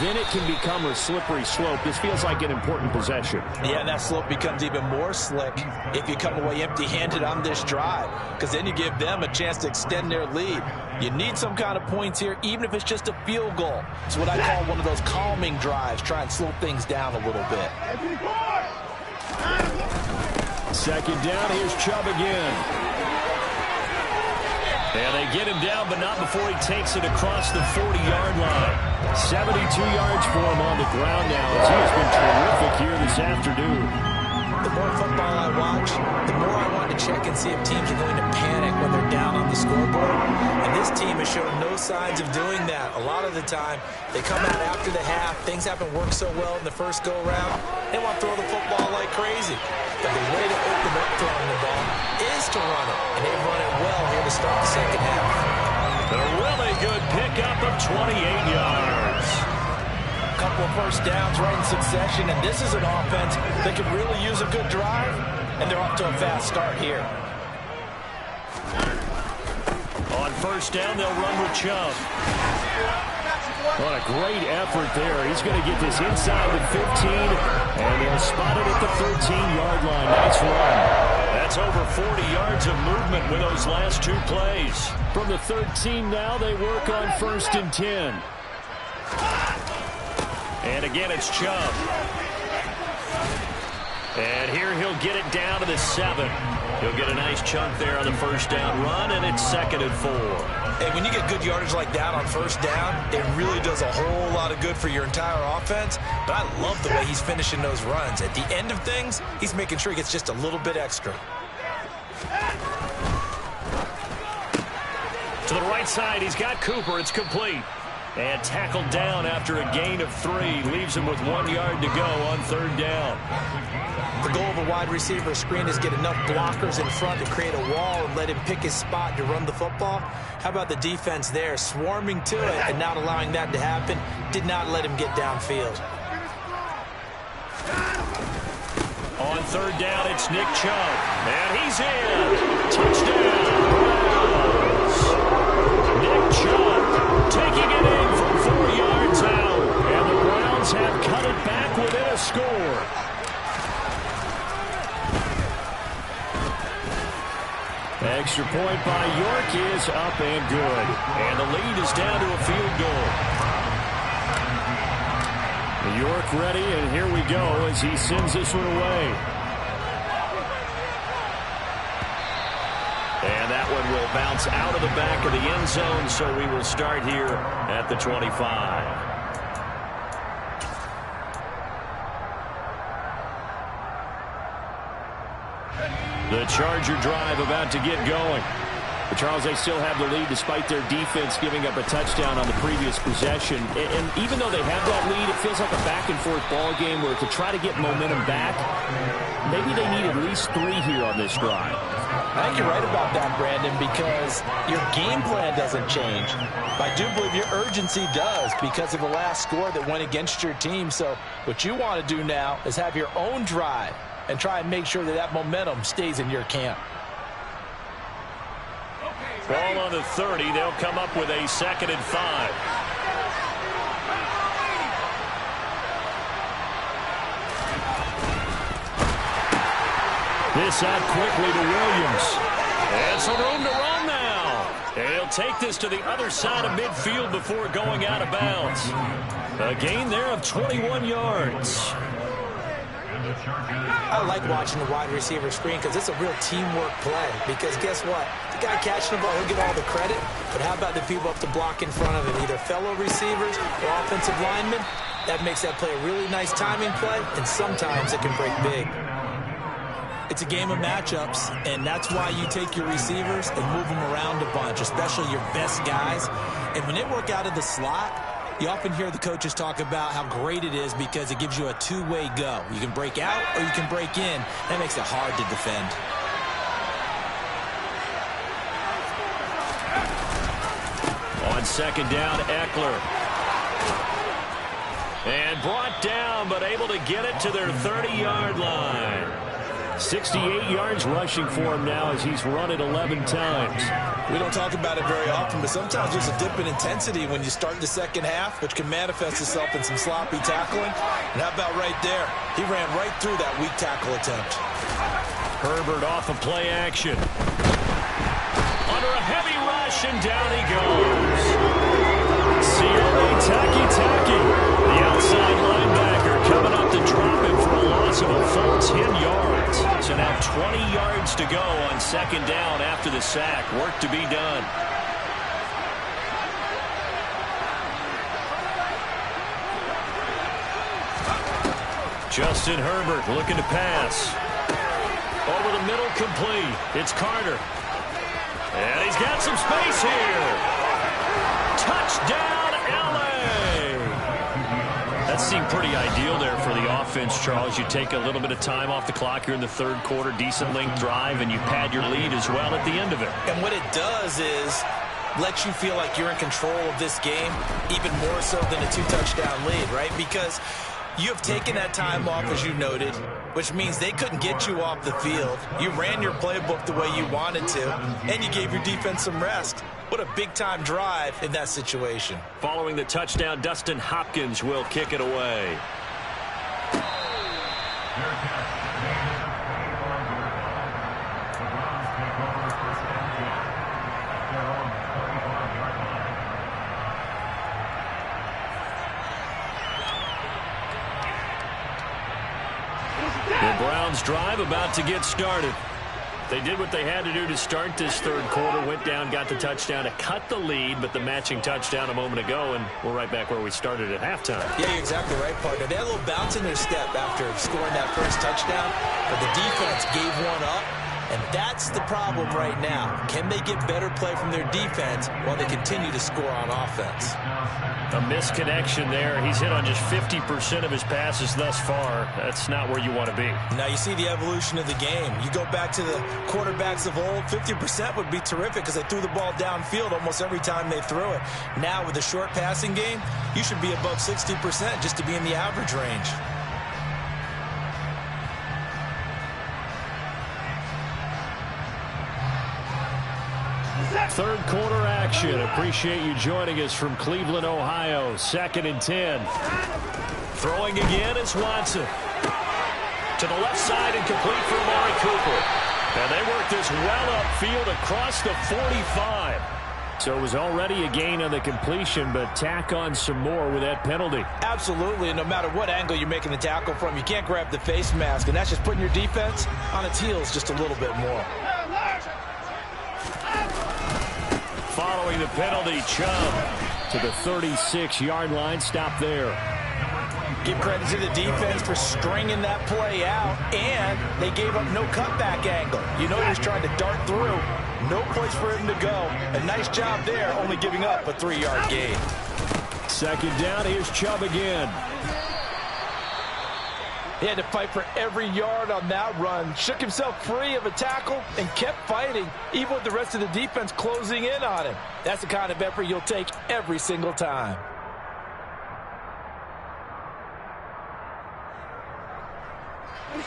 Speaker 4: then it can become a slippery slope. This feels like an important possession.
Speaker 5: Yeah, and that slope becomes even more slick if you come away empty-handed on this drive, because then you give them a chance to extend their lead. You need some kind of points here, even if it's just a field goal. It's what I call one of those calming drives. Try and slow things down a little bit.
Speaker 4: Second down, here's Chubb again. And they get him down, but not before he takes it across the 40-yard line. 72 yards for him on the ground now, as he has been terrific here this afternoon.
Speaker 5: The more football I watch, the more I want to check and see if teams are going to panic when they're down on the scoreboard. And this team has shown no signs of doing that. A lot of the time, they come out after the half. Things haven't worked so well in the first go-around. They want to throw the football like crazy. But the way to open up throwing the ball is to run it. And they've run it well here to start the second half.
Speaker 4: A really good pickup of 28 yards.
Speaker 5: Couple of first downs right in succession, and this is an offense that could really use a good drive, and they're off to a fast start here.
Speaker 4: On first down, they'll run with Chubb. What a great effort there. He's going to get this inside the 15, and they'll spot it at the 13-yard line. Nice run. That's over 40 yards of movement with those last 2 plays. From the 13 now, they work on 1st and 10. And again, it's Chubb. And here he'll get it down to the 7. He'll get a nice chunk there on the first down run, and it's 2nd and 4.
Speaker 5: Hey, when you get good yardage like that on first down, it really does a whole lot of good for your entire offense. But I love the way he's finishing those runs. At the end of things, he's making sure he gets just a little bit extra.
Speaker 4: To the right side, he's got Cooper. It's complete. And tackled down after a gain of 3. Leaves him with 1 yard to go on 3rd down.
Speaker 5: The goal of a wide receiver screen is get enough blockers in front to create a wall and let him pick his spot to run the football. How about the defense there, swarming to it and not allowing that to happen? Did not let him get downfield.
Speaker 4: On 3rd down, it's Nick Chubb. And he's in. Touchdown, Browns. Nick Chubb taking it in from 4 yards out. And the Browns have cut it back within a score. Extra point by York is up and good. And the lead is down to a field goal. York ready, and here we go as he sends this one away. And that one will bounce out of the back of the end zone, so we will start here at the 25. The Charger drive about to get going. But Charles, they still have the lead despite their defense giving up a touchdown on the previous possession. And even though they have that lead, it feels like a back-and-forth ball game where to try to get momentum back, maybe they need at least 3 here on this drive.
Speaker 5: I think you're right about that, Brandon, because your game plan doesn't change. But I do believe your urgency does because of the last score that went against your team. So what you want to do now is have your own drive and try and make sure that that momentum stays in your camp.
Speaker 4: Ball on the 30. They'll come up with a 2nd and 5. This out quickly to Williams. And some room to run now. And he'll take this to the other side of midfield before going out of bounds. A gain there of 21 yards.
Speaker 5: I like watching the wide receiver screen because it's a real teamwork play. Because guess what? The guy catching the ball, he'll get all the credit. But how about the people up to block in front of him? Either fellow receivers or offensive linemen. That makes that play a really nice timing play, and sometimes it can break big. It's a game of matchups, and that's why you take your receivers and move them around a bunch, especially your best guys. And when they work out of the slot, you often hear the coaches talk about how great it is because it gives you a two-way go. You can break out or you can break in. That makes it hard to defend.
Speaker 4: On 2nd down, Eckler. And brought down, but able to get it to their 30-yard line. 68 yards rushing for him now as he's run it 11 times.
Speaker 5: We don't talk about it very often, but sometimes there's a dip in intensity when you start the second half, which can manifest itself in some sloppy tackling. And how about right there? He ran right through that weak tackle attempt.
Speaker 4: Herbert off of play action. Under a heavy rush, and down he goes. Sione Taki. The outside linebacker coming up to drop him for a loss of a full 10 yards. So now 20 yards to go on 2nd down after the sack. Work to be done. Justin Herbert looking to pass. Over the middle, complete. It's Carter. And he's got some space here. Touchdown, L.A. That seemed pretty ideal there for the offense, Charles. You take a little bit of time off the clock here in the 3rd quarter, decent length drive, and you pad your lead as well at the end of it.
Speaker 5: And what it does is let you feel like you're in control of this game, even more so than a 2-touchdown lead, right? Because you have taken that time off, as you noted, which means they couldn't get you off the field. You ran your playbook the way you wanted to, and you gave your defense some rest. What a big-time drive in that situation.
Speaker 4: Following the touchdown, Dustin Hopkins will kick it away. The Browns drive about to get started. They did what they had to do to start this 3rd quarter, went down, got the touchdown to cut the lead, but the matching touchdown a moment ago, and we're right back where we started at halftime.
Speaker 5: Yeah, you're exactly right, partner. They had a little bounce in their step after scoring that first touchdown, but the defense gave one up, And that's the problem right now. Can they get better play from their defense while they continue to score on offense?
Speaker 6: A misconnection there. He's hit on just 50% of his passes thus far. That's not where you want to be.
Speaker 5: Now you see the evolution of the game. You go back to the quarterbacks of old, 50% would be terrific because they threw the ball downfield almost every time they threw it. Now with the short passing game, you should be above 60% just to be in the average range.
Speaker 6: Third quarter action. Appreciate you joining us from Cleveland, Ohio. 2nd and 10. Throwing again is Watson. To the left side and complete for Amari Cooper. And they work this well upfield across the 45. So it was already a gain on the completion, but tack on some more with that penalty.
Speaker 5: Absolutely, and no matter what angle you're making the tackle from, you can't grab the face mask, and that's just putting your defense on its heels just a little bit more.
Speaker 6: Following the penalty, Chubb to the 36-yard line. Stop there.
Speaker 5: Give credit to the defense for stringing that play out, and they gave up no cutback angle. You know he was trying to dart through. No place for him to go. A nice job there, only giving up a 3-yard gain.
Speaker 6: 2nd down, here's Chubb again.
Speaker 5: He had to fight for every yard on that run. Shook himself free of a tackle and kept fighting, even with the rest of the defense closing in on him. That's the kind of effort you'll take every single time.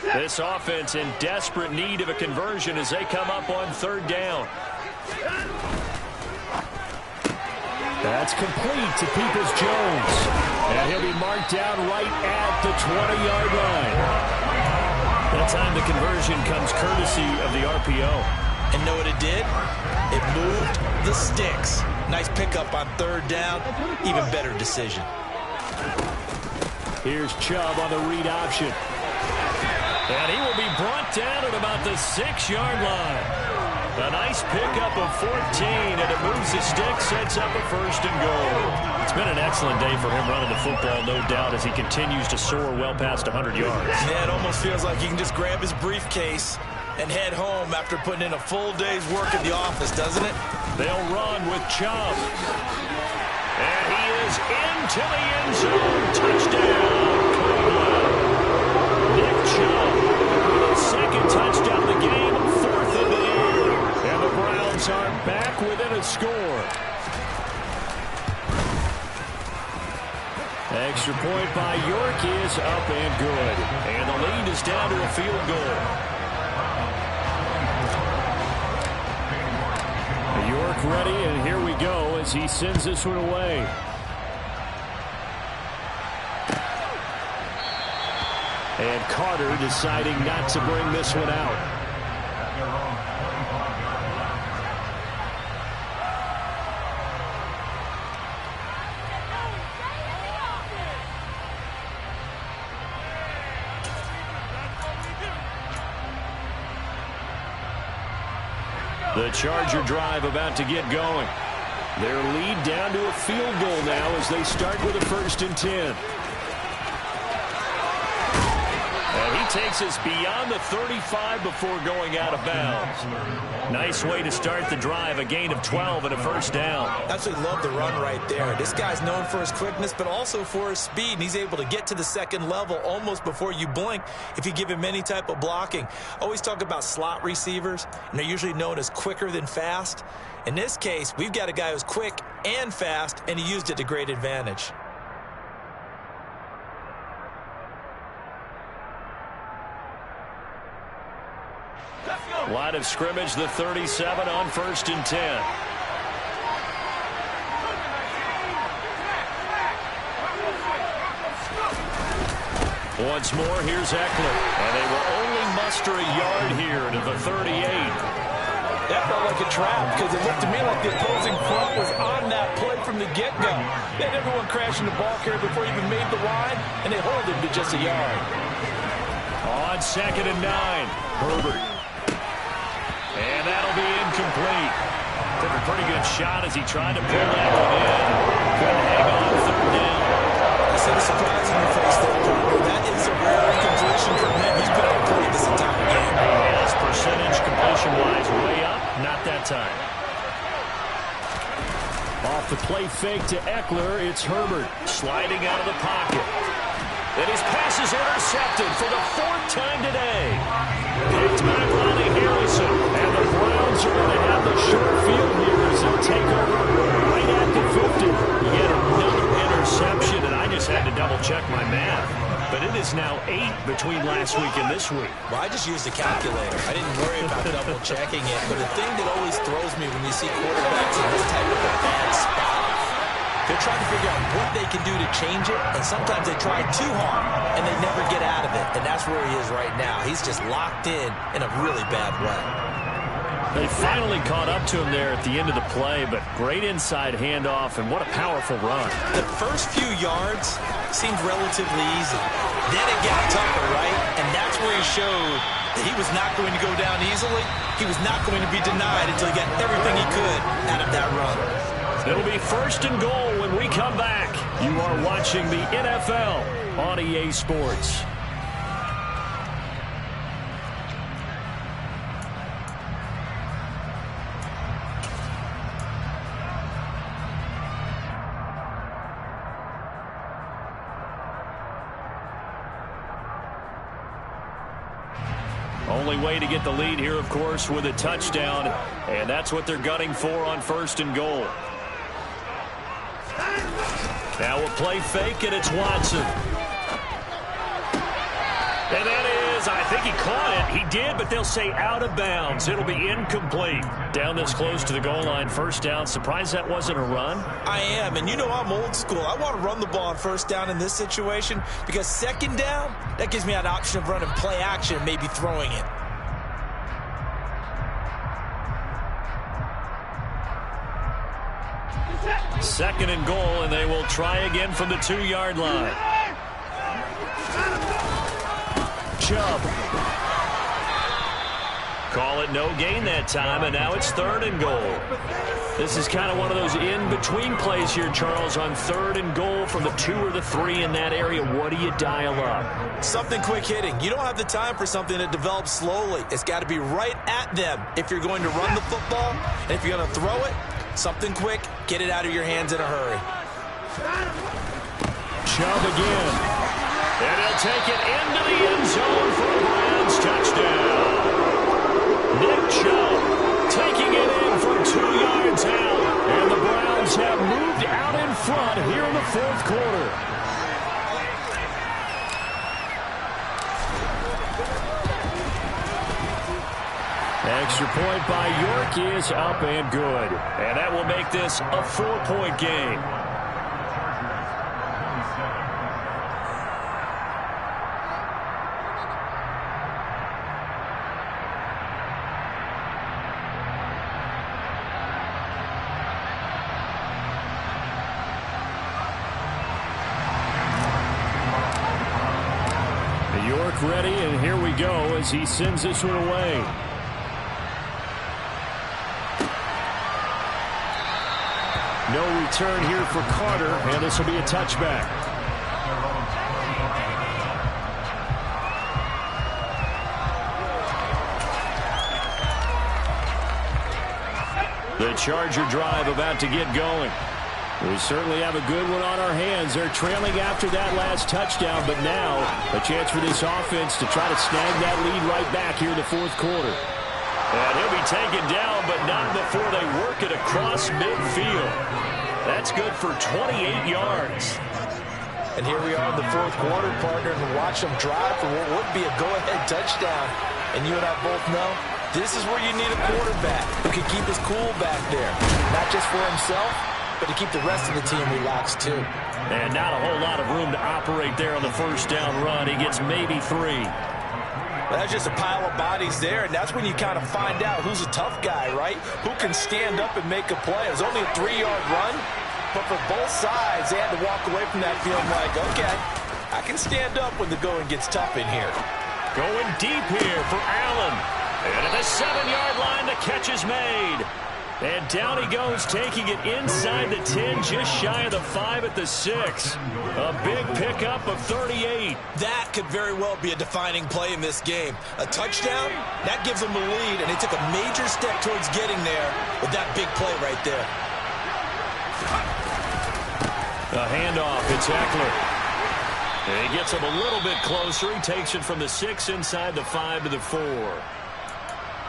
Speaker 6: This offense in desperate need of a conversion as they come up on 3rd down. That's complete to Peoples-Jones. And he'll be marked down right at the 20-yard line. That time the conversion comes courtesy of the RPO.
Speaker 5: And know what it did? It moved the sticks. Nice pickup on 3rd down. Even better decision.
Speaker 6: Here's Chubb on the read option. And he will be brought down at about the 6-yard line. A nice pickup of 14, and it moves the stick, sets up a 1st and goal. It's been an excellent day for him running the football, no doubt, as he continues to soar well past 100 yards.
Speaker 5: Yeah, it almost feels like he can just grab his briefcase and head home after putting in a full day's work at the office, doesn't it?
Speaker 6: They'll run with Chubb. And he is into the end zone. Touchdown, Cleveland. Nick Chubb, 2nd touchdown of the game, 4th of the year. And the Browns are back within a score. Extra point by York is up and good. And the lead is down to a field goal. York ready, and here we go as he sends this one away. And Carter deciding not to bring this one out. The Charger drive about to get going. Their lead down to a field goal now as they start with a 1st and 10. And he takes us beyond the 35 before going out of bounds. Nice way to start the drive, a gain of 12 and a 1st down.
Speaker 5: Absolutely love the run right there. This guy's known for his quickness, but also for his speed. And he's able to get to the 2nd level almost before you blink if you give him any type of blocking. Always talk about slot receivers, and they're usually known as quicker than fast. In this case, we've got a guy who's quick and fast, and he used it to great advantage.
Speaker 6: Line of scrimmage, the 37 on 1st and 10. Once more, here's Eckler. And they will only muster a yard here to the 38.
Speaker 5: That felt like a trap because it looked to me like the opposing front was on that play from the get-go. They had everyone crashing the ball carrier before he even made the line, and they hold him to just a yard.
Speaker 6: On 2nd and 9, Herbert. And that'll be incomplete. Took a pretty good shot as he tried to pull that one in. Couldn't hang on 3rd down.
Speaker 5: I see the surprise in your face there, partner. That is a rare incompletion from him. He's been able to play this entire game.
Speaker 6: His percentage completion fake to Eckler. It's Herbert sliding out of the pocket. And his pass is intercepted for the 4th time today. Picked by Ronnie Harrison. And the Browns are going to have the short field here as they'll take over right at the 50. Yet another interception, and I just had to double-check my math. But it is now 8 between last week and this week.
Speaker 5: Well, I just used a calculator. I didn't worry about double-checking it. But the thing that always throws me when you see quarterbacks in this type of a bad spot, they're trying to figure out what they can do to change it, and sometimes they try too hard, and they never get out of it. And that's where he is right now. He's just locked in a really bad way.
Speaker 6: They finally caught up to him there at the end of the play, but great inside handoff, and what a powerful run.
Speaker 5: The first few yards seemed relatively easy. Then it got tougher, right? And that's where he showed that he was not going to go down easily. He was not going to be denied until he got everything he could out of that run.
Speaker 6: It'll be 1st and goal when we come back. You are watching the NFL on EA Sports. Only way to get the lead here, of course, with a touchdown, and that's what they're gunning for on 1st and goal. Now a play fake, and it's Watson. And that is, I think he caught it. He did, but they'll say out of bounds. It'll be incomplete. Down this close to the goal line, 1st down. Surprised that wasn't a run?
Speaker 5: I am, and you know I'm old school. I want to run the ball on 1st down in this situation because 2nd down, that gives me an option of running play action and maybe throwing it.
Speaker 6: Second and goal, and they will try again from the 2-yard line. Chubb. Call it no gain that time, and now it's 3rd and goal. This is kind of one of those in-between plays here, Charles, on 3rd and goal from the 2 or the 3 in that area. What do you dial up?
Speaker 5: Something quick hitting. You don't have the time for something that develops slowly. It's got to be right at them if you're going to run the football, and if you're going to throw it, something quick, get it out of your hands in a hurry.
Speaker 6: Chubb again. And he'll take it into the end zone for a Browns touchdown. Nick Chubb taking it in from 2 yards out. And the Browns have moved out in front here in the 4th quarter. Extra point by York is up and good. And that will make this a 4-point game. York ready, and here we go as he sends this one away. No return here for Carter, and this will be a touchback. The Charger drive about to get going. We certainly have a good one on our hands. They're trailing after that last touchdown, but now a chance for this offense to try to snag that lead right back here in the 4th quarter. And he'll be taken down, but not before they work it across midfield. That's good for 28 yards.
Speaker 5: And here we are in the 4th quarter, partner, and watch them drive for what would be a go-ahead touchdown. And you and I both know this is where you need a quarterback who can keep his cool back there. Not just for himself, but to keep the rest of the team relaxed too.
Speaker 6: And not a whole lot of room to operate there on the 1st down run. He gets maybe 3.
Speaker 5: Well, that's just a pile of bodies there, and that's when you kind of find out who's a tough guy, right? Who can stand up and make a play. It was only a 3-yard run, but for both sides, they had to walk away from that feeling like, okay, I can stand up when the going gets tough in here.
Speaker 6: Going deep here for Allen. And at the 7-yard line, the catch is made. And down he goes, taking it inside the 10, just shy of the 5 at the 6. A big pickup of 38.
Speaker 5: That could very well be a defining play in this game. A touchdown, that gives them the lead, and they took a major step towards getting there with that big play right there.
Speaker 6: A handoff. It's Eckler. And he gets him a little bit closer. He takes it from the 6 inside the 5 to the 4.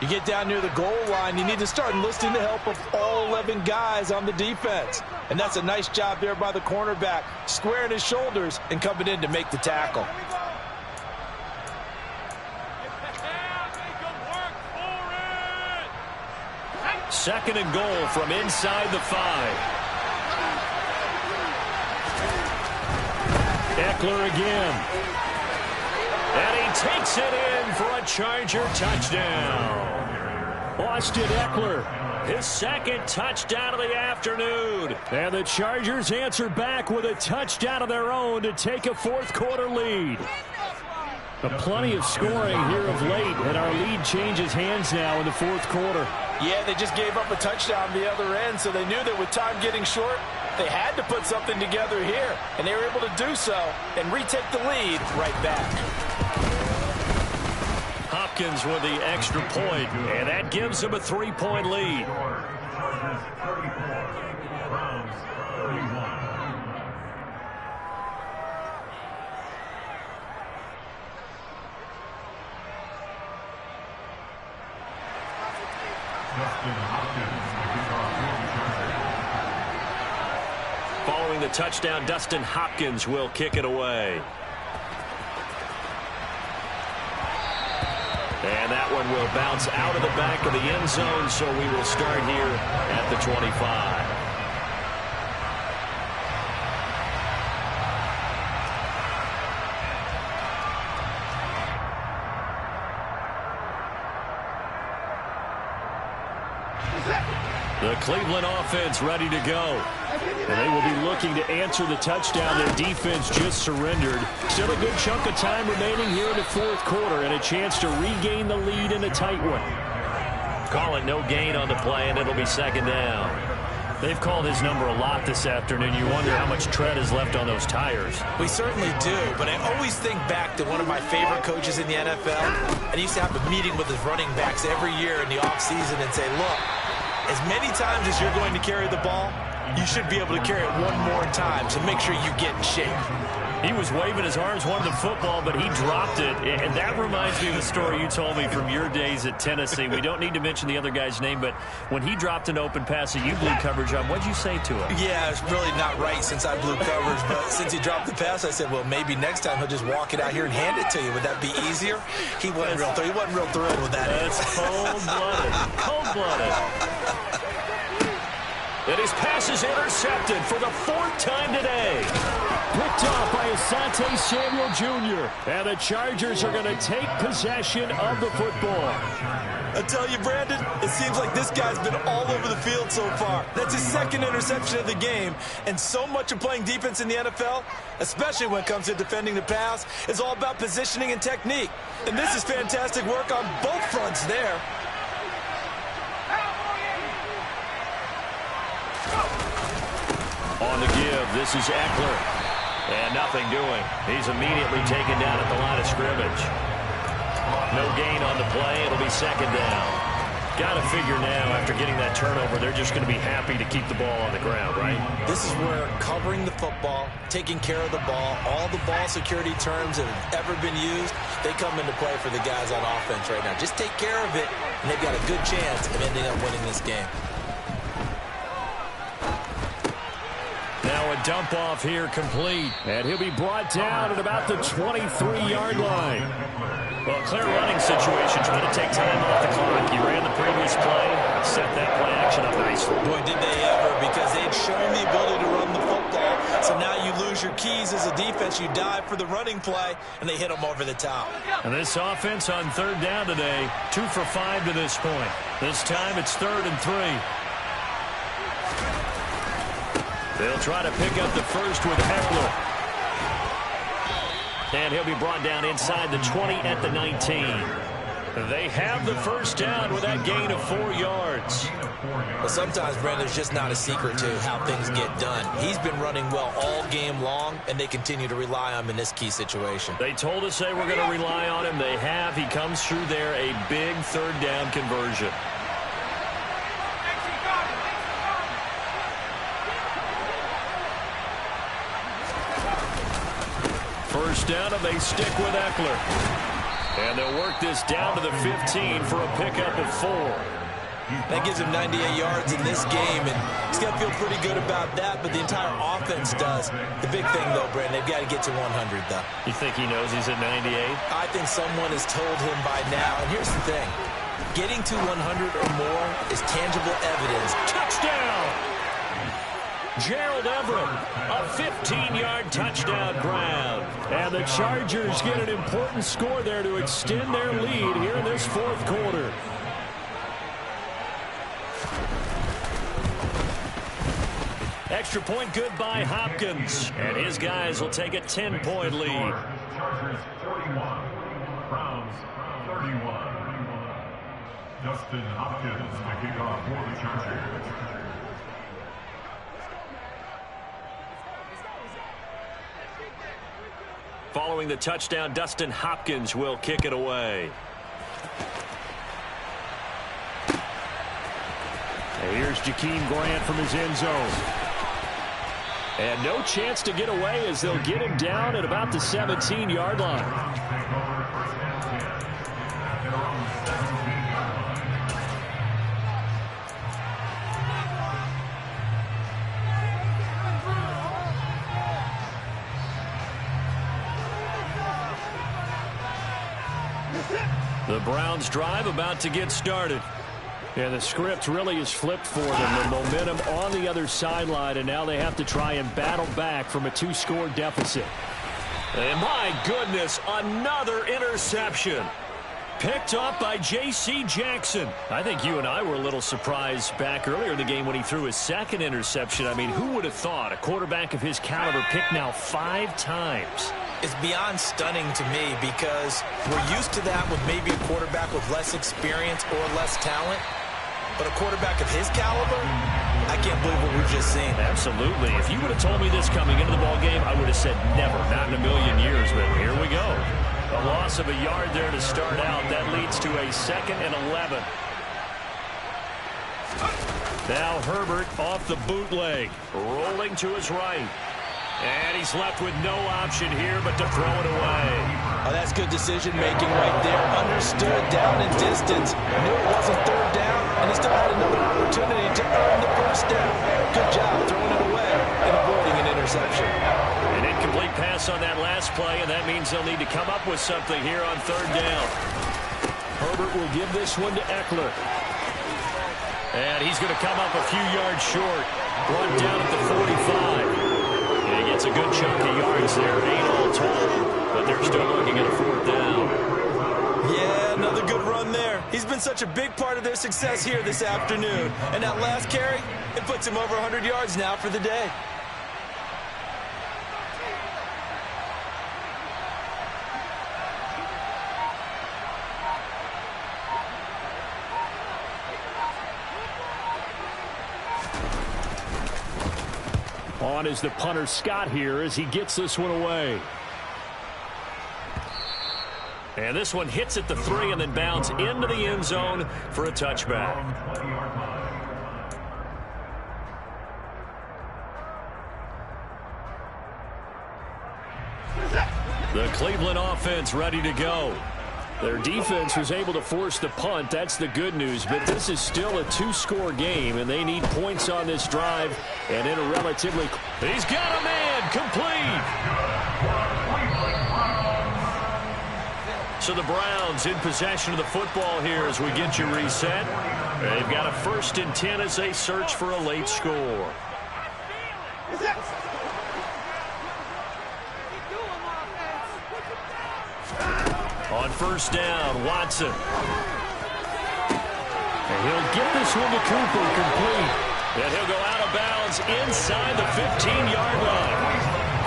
Speaker 5: You get down near the goal line, you need to start enlisting the help of all 11 guys on the defense. And that's a nice job there by the cornerback, squaring his shoulders and coming in to make the tackle.
Speaker 6: Second and goal from inside the 5. Eckler again. And he takes it in for a Charger touchdown. Austin Eckler, his second touchdown of the afternoon. And the Chargers answer back with a touchdown of their own to take a fourth-quarter lead. Plenty of scoring here of late, and our lead changes hands now in the fourth quarter.
Speaker 5: Yeah, they just gave up a touchdown the other end, so they knew that with time getting short, they had to put something together here, and they were able to do so and retake the lead right back.
Speaker 6: Hopkins with the extra point, and that gives him a 3-point lead. Following the touchdown, Dustin Hopkins will kick it away. And that one will bounce out of the back of the end zone, so we will start here at the 25. The Cleveland offense ready to go. And they will be looking to answer the touchdown their defense just surrendered. Still a good chunk of time remaining here in the fourth quarter and a chance to regain the lead in a tight one. Call it no gain on the play, and it'll be second down. They've called his number a lot this afternoon. You wonder how much tread is left on those tires.
Speaker 5: We certainly do, but I always think back to one of my favorite coaches in the NFL. And he used to have a meeting with his running backs every year in the offseason and say, look, as many times as you're going to carry the ball, you should be able to carry it one more time, so make sure you get in shape.
Speaker 6: He was waving his arms, wanted the football, but he dropped it. And that reminds me of the story you told me from your days at Tennessee. We don't need to mention the other guy's name, but when he dropped an open pass that you blew coverage on, what'd you say to him?
Speaker 5: Yeah, it's really not right since I blew coverage, but since he dropped the pass, I said, well, maybe next time he'll just walk it out here and hand it to you. Would that be easier? He wasn't real thrilled with that.
Speaker 6: That's cold-blooded. Cold-blooded. And his pass is intercepted for the 4th time today. Picked off by Asante Samuel Jr. And the Chargers are going to take possession of the football.
Speaker 5: I tell you, Brandon, it seems like this guy's been all over the field so far. That's his second interception of the game. And so much of playing defense in the NFL, especially when it comes to defending the pass, is all about positioning and technique. And this is fantastic work on both fronts there.
Speaker 6: On the give, this is Eckler. And nothing doing. He's immediately taken down at the line of scrimmage. No gain on the play. It'll be second down. Got to figure now, after getting that turnover, they're just going to be happy to keep the ball on the ground, right?
Speaker 5: This is where covering the football, taking care of the ball, all the ball security terms that have ever been used, they come into play for the guys on offense right now. Just take care of it, and they've got a good chance of ending up winning this game.
Speaker 6: Now a dump off here complete. And he'll be brought down at about the 23-yard line. Well, clear running situations going to take time off the clock. He ran the previous play, set that play action up nicely.
Speaker 5: Boy, did they ever, because they'd shown the ability to run the football. So now you lose your keys as a defense. You dive for the running play, and they hit them over the top.
Speaker 6: And this offense on third down today, 2 for 5 to this point. This time it's 3rd and 3. They'll try to pick up the first with Eckler. And he'll be brought down inside the 20 at the 19. They have the first down with that gain of 4 yards.
Speaker 5: Well, sometimes, Brandon, there's just not a secret to how things get done. He's been running well all game long, and they continue to rely on him in this key situation.
Speaker 6: They told us they were going to rely on him. They have. He comes through there, a big third down conversion. First down, and they stick with Eckler. And they'll work this down to the 15 for a pickup of 4.
Speaker 5: That gives him 98 yards in this game, and he's going to feel pretty good about that, but the entire offense does. The big thing, though, Brandon, they've got to get to 100, though.
Speaker 6: You think he knows he's at 98?
Speaker 5: I think someone has told him by now, and here's the thing. Getting to 100 or more is tangible evidence.
Speaker 6: Touchdown! Gerald Everett, a 15-yard touchdown grab. And the Chargers get an important score there to extend their lead here in this fourth quarter. Extra point good by Hopkins. And his guys will take a 10-point lead.
Speaker 7: Chargers 41, Browns 31. Justin Hopkins to kick off for the Chargers.
Speaker 6: Following the touchdown, Dustin Hopkins will kick it away. And here's Jakeem Grant from his end zone. And no chance to get away as they'll get him down at about the 17-yard line. The Browns drive about to get started. And the script really is flipped for them. The momentum on the other sideline, and now they have to try and battle back from a 2-score deficit. And my goodness, another interception. Picked up by J.C. Jackson. I think you and I were a little surprised back earlier in the game when he threw his second interception. I mean, who would have thought a quarterback of his caliber picked now 5 times?
Speaker 5: It's beyond stunning to me because we're used to that with maybe a quarterback with less experience or less talent. But a quarterback of his caliber, I can't believe what we've just seen.
Speaker 6: Absolutely. If you would have told me this coming into the ballgame, I would have said never, not in a million years. But here we go. A loss of a yard there to start out. That leads to a 2nd and 11. Now Herbert off the bootleg, rolling to his right. And he's left with no option here but to throw it away.
Speaker 5: Oh, that's good decision-making right there. Understood down and distance. Knew it wasn't 3rd down, and he still had another opportunity to earn the 1st down. Good job throwing it away and avoiding an interception.
Speaker 6: An incomplete pass on that last play, and that means they'll need to come up with something here on 3rd down. Herbert will give this one to Eckler. And he's going to come up a few yards short. Brought down at the 45. He gets a good chunk of yards there, 8 all total, but they're still looking at a 4th down.
Speaker 5: Yeah, another good run there. He's been such a big part of their success here this afternoon. And that last carry, it puts him over 100 yards now for the day.
Speaker 6: On is the punter Scott here as he gets this one away. And this one hits at the 3 and then bounds into the end zone for a touchback. The Cleveland offense ready to go. Their defense was able to force the punt. That's the good news. But this is still a 2-score game, and they need points on this drive. And in a relatively... He's got a man complete. So the Browns in possession of the football here as we get you reset. They've got a 1st and 10 as they search for a late score. On 1st down, Watson. And he'll get this one to Cooper complete. And he'll go out of bounds inside the 15-yard line.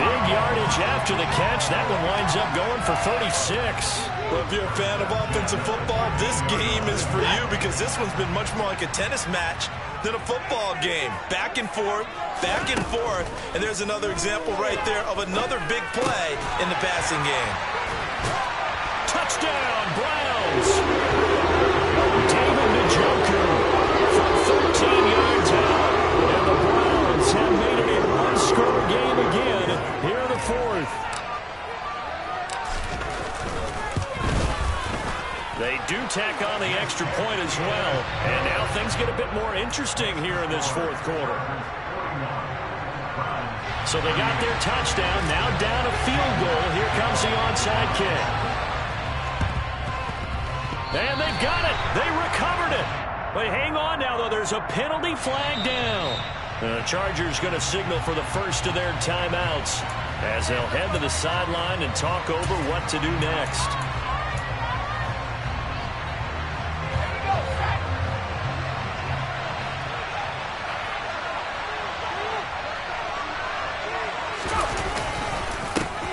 Speaker 6: Big yardage after the catch. That one winds up going for 36.
Speaker 5: Well, if you're a fan of offensive football, this game is for you because this one's been much more like a tennis match than a football game. Back and forth, and there's another example right there of another big play in the passing game.
Speaker 6: Touchdown, Browns. David Njoku from 13 yards out. And the Browns have made it a 1-score game again here in the 4th. They do tack on the extra point as well. And now things get a bit more interesting here in this fourth quarter. So they got their touchdown. Now down a field goal. Here comes the onside kick. And they've got it. They recovered it. They hang on now, though. There's a penalty flag down. The Chargers going to signal for the first of their timeouts as they'll head to the sideline and talk over what to do next.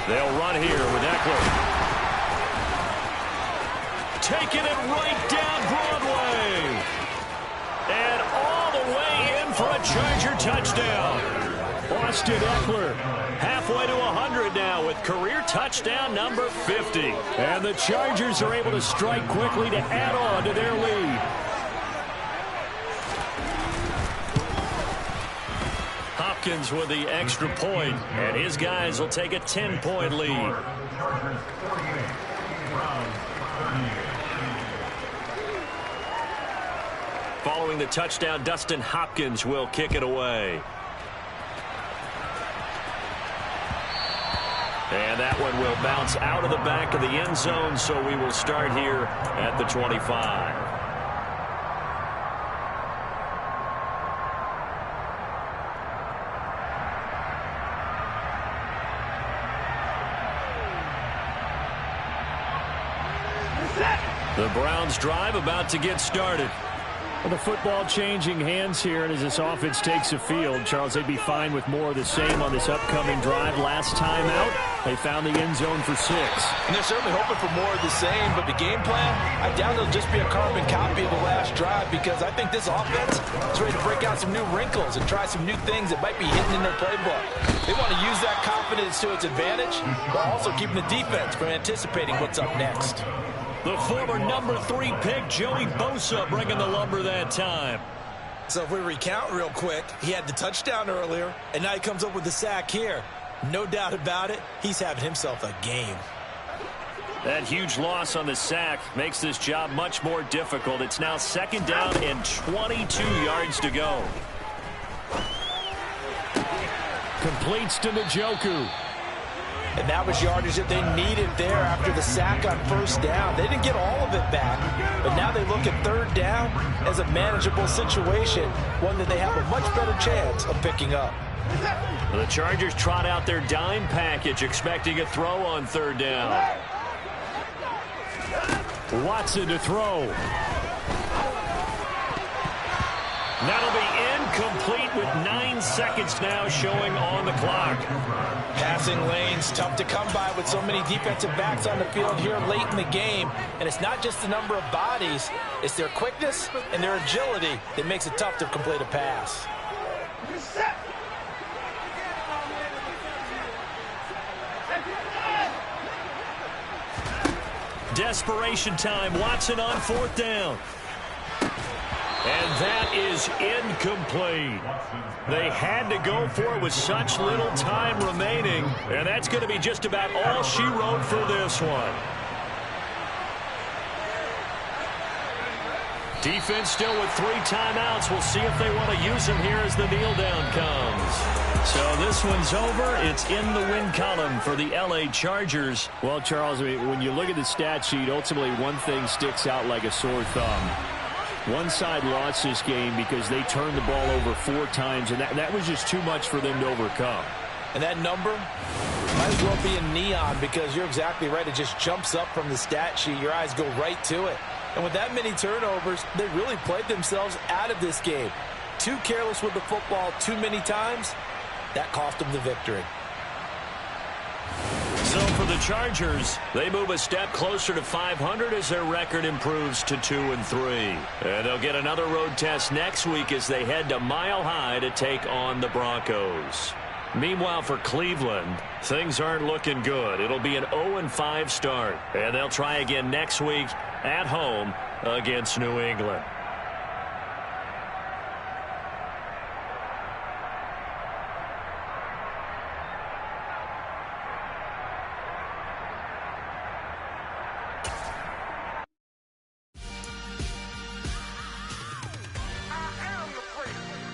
Speaker 6: They'll run here with Eckler. Taking it right down Broadway. And all the way in for a Charger touchdown. Austin Eckler halfway to 100 now with career touchdown number 50. And the Chargers are able to strike quickly to add on to their lead. Hopkins with the extra point, and his guys will take a 10-point lead. Following the touchdown, Dustin Hopkins will kick it away. And that one will bounce out of the back of the end zone, so we will start here at the 25. The Browns drive about to get started. Well, the football changing hands here, and as this offense takes the field, Charles, they'd be fine with more of the same on this upcoming drive. Last time out, they found the end zone for 6.
Speaker 5: And they're certainly hoping for more of the same, but the game plan, I doubt it'll just be a carbon copy of the last drive, because I think this offense is ready to break out some new wrinkles and try some new things that might be hidden in their playbook. They want to use that confidence to its advantage, while also keeping the defense from anticipating what's up next.
Speaker 6: The former number 3 pick, Joey Bosa, bringing the lumber that time.
Speaker 5: So if we recount real quick, he had the touchdown earlier, and now he comes up with the sack here. No doubt about it, he's having himself a game.
Speaker 6: That huge loss on the sack makes this job much more difficult. It's now 2nd down and 22 yards to go. Completes to Njoku.
Speaker 5: And that was yardage that they needed there after the sack on 1st down. They didn't get all of it back, but now they look at 3rd down as a manageable situation, one that they have a much better chance of picking up.
Speaker 6: The Chargers trot out their dime package, expecting a throw on 3rd down. Watson to throw. That'll be incomplete with 9 seconds now showing on the clock.
Speaker 5: Passing lanes tough to come by with so many defensive backs on the field here late in the game. And it's not just the number of bodies, it's their quickness and their agility that makes it tough to complete a pass.
Speaker 6: Desperation time. Watson on 4th down. And that is incomplete. They had to go for it with such little time remaining. And that's going to be just about all she wrote for this one. Defense still with 3 timeouts. We'll see if they want to use them here as the kneel down comes. So this one's over. It's in the win column for the L.A. Chargers. Well, Charles, I mean, when you look at the stat sheet, ultimately one thing sticks out like a sore thumb. One side lost this game because they turned the ball over 4 times, and that was just too much for them to overcome.
Speaker 5: And that number might as well be in neon, because you're exactly right. It just jumps up from the stat sheet. Your eyes go right to it. And with that many turnovers, they really played themselves out of this game. Too careless with the football too many times. That cost them the victory.
Speaker 6: So for the Chargers, they move a step closer to 500 as their record improves to 2-3. And they'll get another road test next week as they head to Mile High to take on the Broncos. Meanwhile, for Cleveland, things aren't looking good. It'll be an 0-5 start, and they'll try again next week at home against New England.